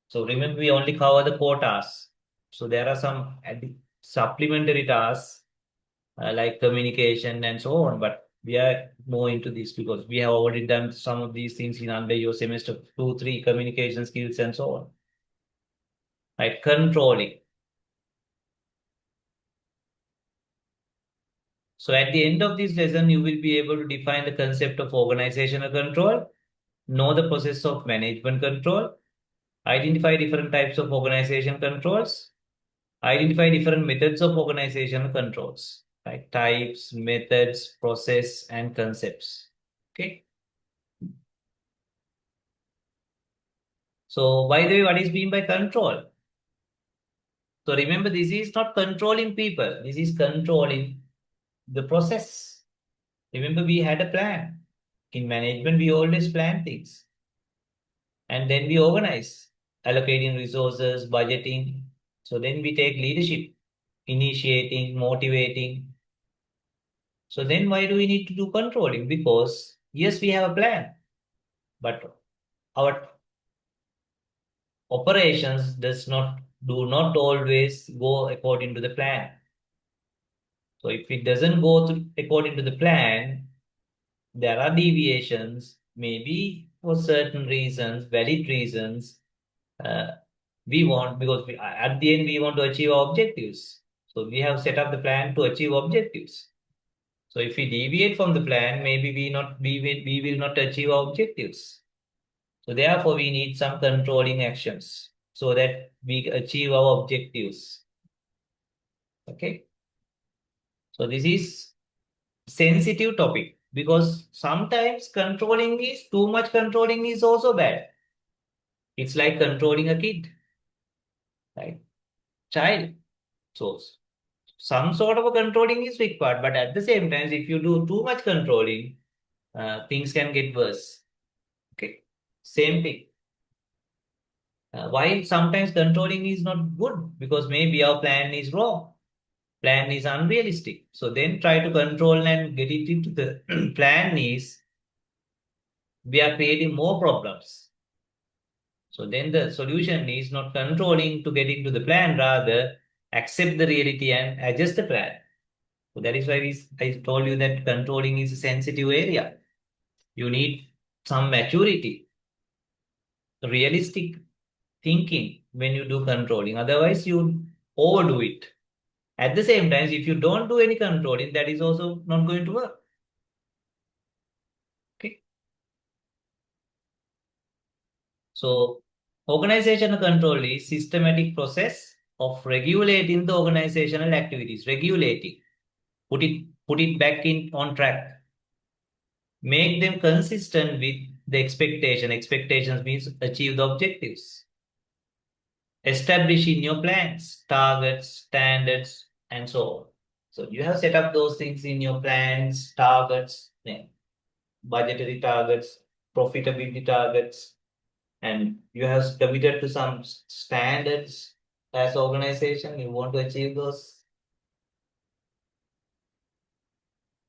So remember, we only cover the core tasks. So there are some supplementary tasks like communication and so on. But we are more into this because we have already done some of these things in under your semester 2, 3 communication skills and so on. Right, controlling. So at the end of this lesson, you will be able to define the concept of organizational control, know the process of management control, identify different types of organization controls, identify different methods of organizational controls, like types, methods, process, and concepts. Okay. So by the way, what is mean by control? So remember, this is not controlling people. This is controlling the process. Remember, we had a plan. In management, we always plan things. And then we organize, allocating resources, budgeting. So then we take leadership, initiating, motivating. So then why do we need to do controlling? Because yes, we have a plan, but our operations do not always go according to the plan. So if it doesn't go according to the plan, there are deviations, maybe for certain reasons, valid reasons. Uh, we want because at the end we want to achieve our objectives. So we have set up the plan to achieve objectives. So if we deviate from the plan, maybe we will not achieve our objectives. So therefore, we need some controlling actions so that we achieve our objectives. Okay. So this is sensitive topic because sometimes controlling is too much controlling is also bad. It's like controlling a kid, right? Child. So some sort of a controlling is required, but at the same time, if you do too much controlling, things can get worse. Okay. Same thing. While sometimes controlling is not good because maybe our plan is wrong, plan is unrealistic. So then try to control and get it into the plan is we are creating more problems. So then the solution is not controlling to get into the plan, rather accept the reality and adjust the plan. So that is why I told you that controlling is a sensitive area. You need some maturity, realistic thinking when you do controlling. Otherwise, you overdo it. At the same time, if you don't do any controlling, that is also not going to work. Okay. So organizational control is systematic process of regulating the organizational activities, regulating, put it back in on track, make them consistent with the expectation. Expectations means achieve the objectives. Establish in your plans, targets, standards, and so on. So you have set up those things in your plans, targets, yeah, budgetary targets, profitability targets, and you have committed to some standards as organization. You want to achieve those.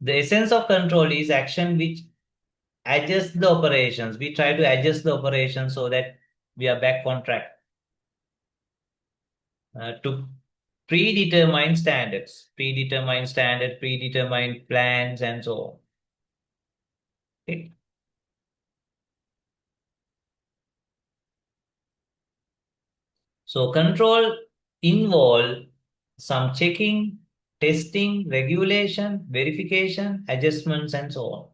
The essence of control is action which adjusts the operations. We try to adjust the operations so that we are back on track to predetermine standard, predetermine plans, and so on. Okay. So control involve some checking, testing, regulation, verification, adjustments, and so on.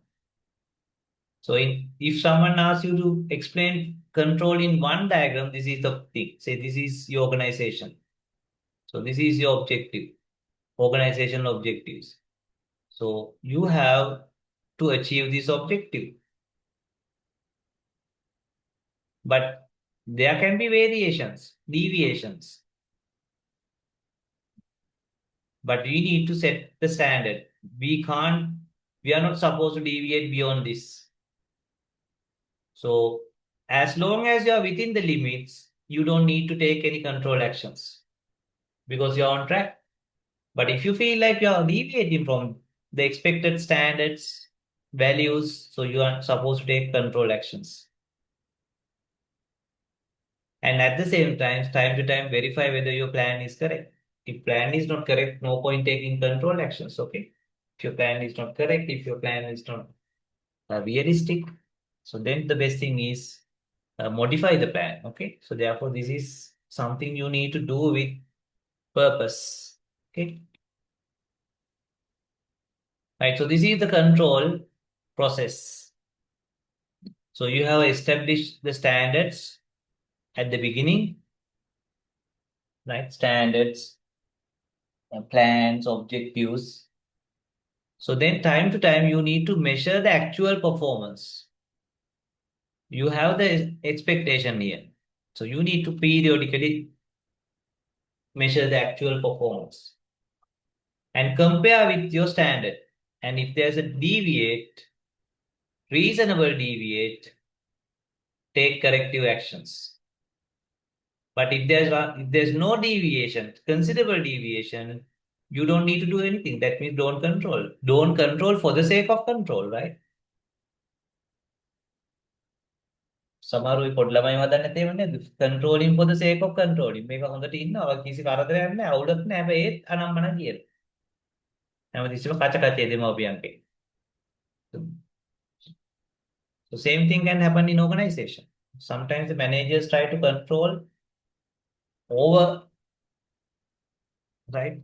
So if someone asks you to explain control in one diagram, this is the thing. Say this is your organization. So this is your objective, organizational objectives. So you have to achieve this objective. But there can be variations, deviations. But we need to set the standard. We are not supposed to deviate beyond this. So as long as you are within the limits, you don't need to take any control actions because you're on track. But if you feel like you're deviating from the expected standards, values, so you are supposed to take control actions. And at the same time to time, verify whether your plan is correct. If plan is not correct, no point taking control actions. Okay. If your plan is not correct, if your plan is not realistic, so then the best thing is modify the plan. Okay. So therefore, this is something you need to do with purpose. Okay. Right. So this is the control process. So you have established the standards at the beginning, right? Standards, plans, objectives. So then time to time, you need to measure the actual performance. You have the expectation here. So you need to periodically measure the actual performance and compare with your standard. And if there's a reasonable deviate, take corrective actions. But if there's no deviation, considerable deviation, you don't need to do anything. That means don't control. Don't control for the sake of control, right? සමහරුයි පොඩි ළමයි හදන්න තේම නේද? Controlling for the sake of controlling. මේක හොඳට ඉන්නවා කිසි කරදරයක් නැහැ, අවුලක් නැහැ. හැබැයි ඒත් අනම්මන කියලා. හැමතිස්සෙම කච කචේ දෙමව්පියන්ගේ. So same thing can happen in organization. Sometimes the managers try to control over, right,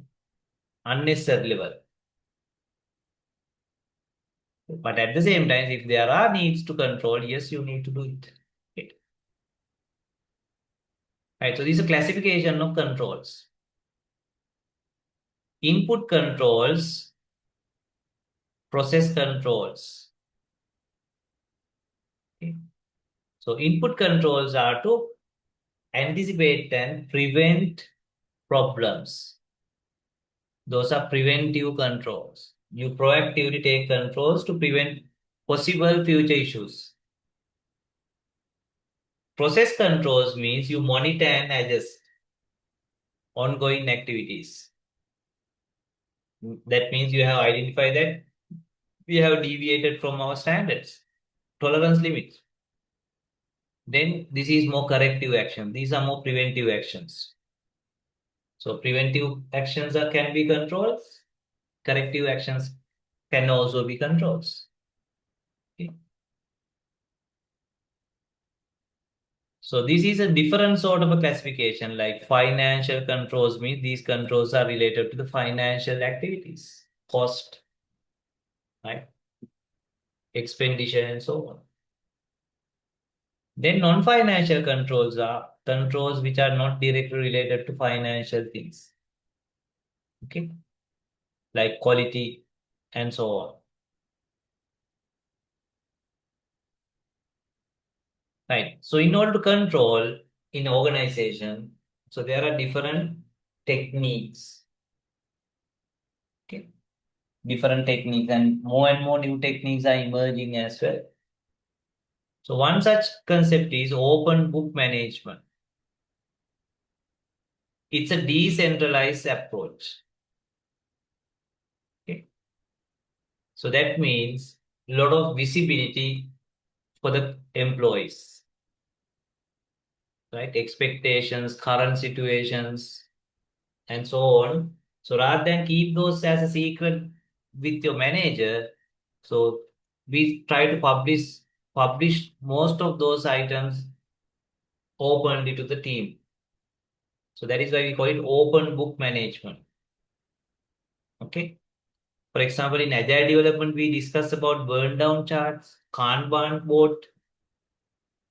unnecessary level. But at the same time, if there are needs to control, yes, you need to do it. Okay. Right. So this is a classification of controls. Input controls, process controls. Okay. So input controls are to anticipate and prevent problems. Those are preventive controls. You proactively take controls to prevent possible future issues. Process controls means you monitor and adjust ongoing activities. That means you have identified that we have deviated from our standards. tolerance limits. Then this is more corrective action. These are more preventive actions. So preventive actions can be controls. Corrective actions can also be controls. Okay. So this is a different sort of a classification. Like financial controls means these controls are related to the financial activities, cost, right, expenditure, and so on. Then non-financial controls are controls which are not directly related to financial things. Okay, like quality and so on. Right. So in order to control in organization, so there are different techniques. Okay. Different techniques and more new techniques are emerging as well. So one such concept is open book management. It's a decentralized approach. Okay. So that means a lot of visibility for the employees, right? Expectations, current situations, and so on. So rather than keep those as a secret with your manager, so we try to publish most of those items openly to the team. So that is why we call it open book management. Okay. For example, in agile development, we discuss about burn down charts, Kanban board.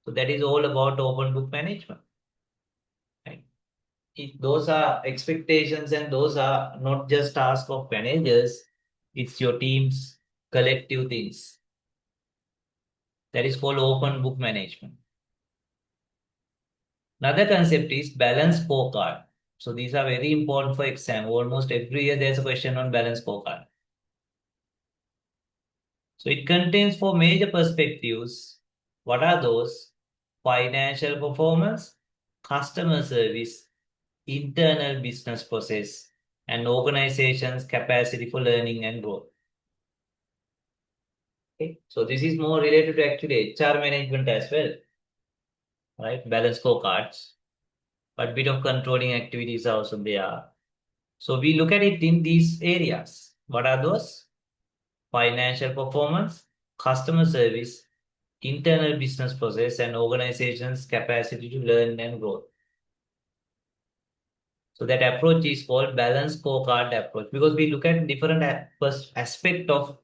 So that is all about open book management. Right? Those are expectations and those are not just tasks of managers. It's your team's collective things. That is called open book management. Another concept is balance scorecard. So these are very important for exam. Almost every year there's a question on balance scorecard. So it contains four major perspectives. What are those? Financial performance, customer service, internal business process, and organization's capacity for learning and growth. Okay. So this is more related to actually HR management as well, right? Balance scorecards, but bit of controlling activities are also there. So we look at it in these areas. What are those? Financial performance, customer service, internal business process, and organization's capacity to learn and grow. So that approach is called balanced scorecard approach because we look at different aspect of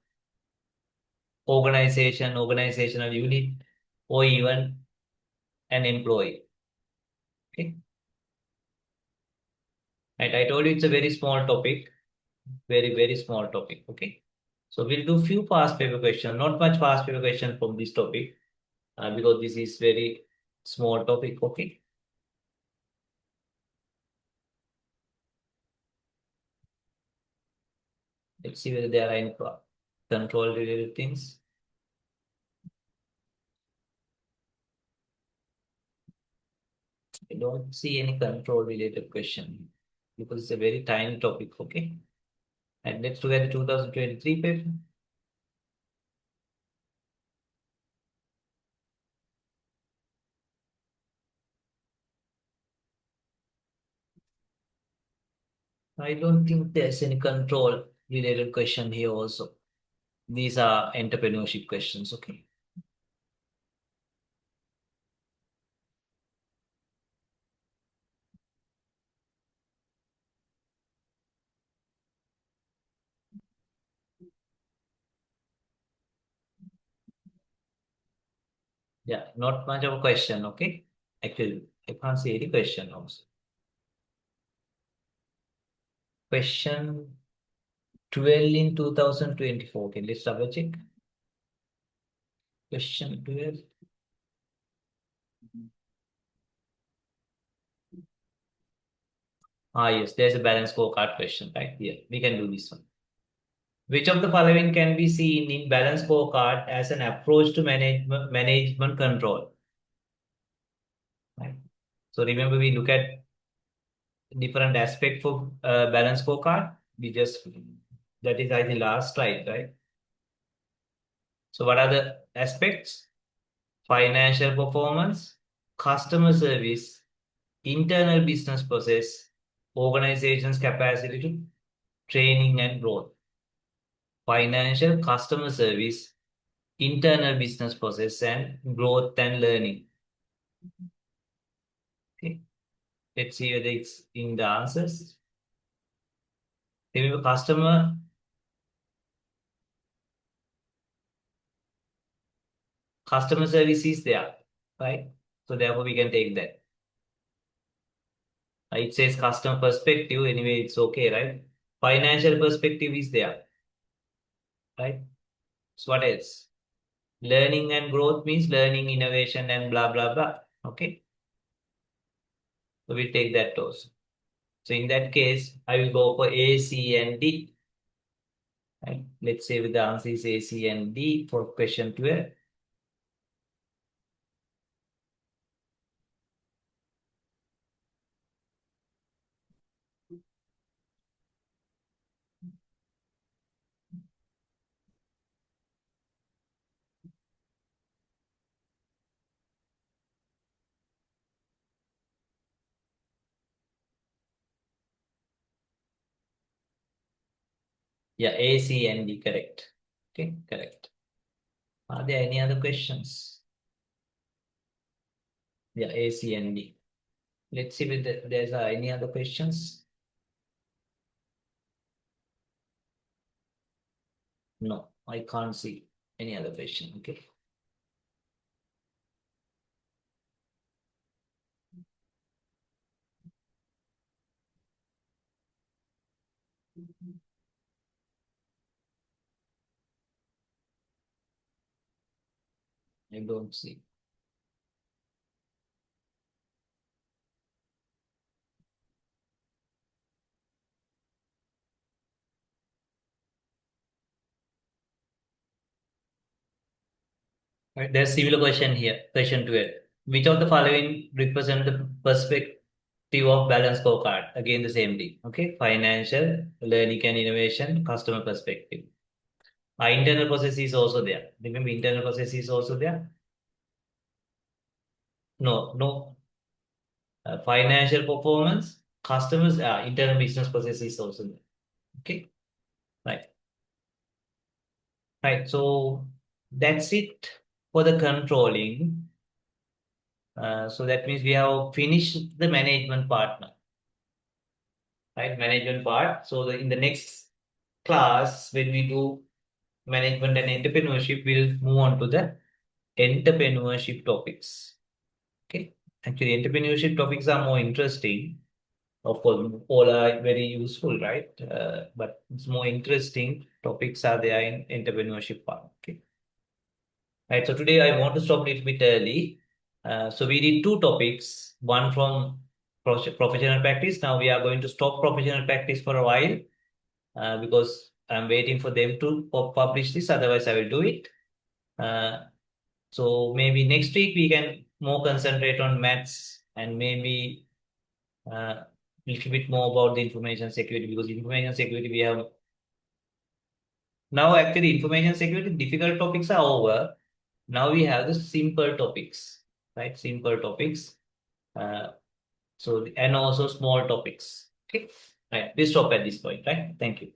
organization, organizational unit, or even an employee. Okay. Right. I told you it's a very small topic, very, very small topic. Okay. So we'll do few past paper questions, not much past paper question from this topic because this is very small topic. Okay. Let's see whether there are any control related things. I don't see any control related question because it's a very tiny topic. Okay. And let's look at the 2023 paper. I don't think there's any control related question here also. These are entrepreneurship questions. Okay. Yeah, not much of a question. Okay. Actually, I can't see any question also. Question 12 in 2024. Okay, let's double check. Question 12. Yes, there's a balance scorecard question right here. We can do this one. Which of the following can be seen in balance scorecard as an approach to management control? Right. So remember, we look at different aspect for balance scorecard. We just that is I think last slide, right? So what are the aspects? financial performance, customer service, internal business process, organization's capacity to training and growth. Financial, customer service, internal business process, and growth and learning. Okay. Let's see whether it's in the answers. Remember, customer service is there, right? So therefore we can take that. It says customer perspective, anyway, it's okay, right? Financial perspective is there, right? So what else? Learning and growth means learning, innovation, and blah, blah, blah. Okay. So we'll take that also. So in that case, I will go for A, C, and D. Right? Let's say with the answer is A, C, and D for question 12. Yeah, A, C, and D, correct. Okay, correct. Are there any other questions? Yeah, A, C, and D. Let's see if there's any other questions. No, I can't see any other question. Okay. I don't see. Right, there's similar question here. Question 12. Which of the following represent the perspective of balance scorecard? Again, the same thing. Okay. Financial, learning and innovation, customer perspective. Our internal process is also there. Remember, internal process is also there. No, no. Financial performance, customers, internal business process is also there. Okay. Right. Right. So that's it for the controlling. So that means we have finished the management part now, right? Management part. So in the next class, when we do management and entrepreneurship, we'll move on to the entrepreneurship topics. Okay. Actually, entrepreneurship topics are more interesting. Of course, all are very useful, right? But it's more interesting topics are there in entrepreneurship part. Okay. Right. So today I want to stop a little bit early. So we did two topics, one from professional practice. Now we are going to stop professional practice for a while because I'm waiting for them to publish this. Otherwise, I will do it. Uh, so maybe next week we can more concentrate on maths and maybe a little bit more about the information security, because information security we have now. Actually, information security difficult topics are over. Now we have the simple topics, right? Simple topics. Uh, so and also small topics. Okay. Right. We stop at this point, right? Thank you.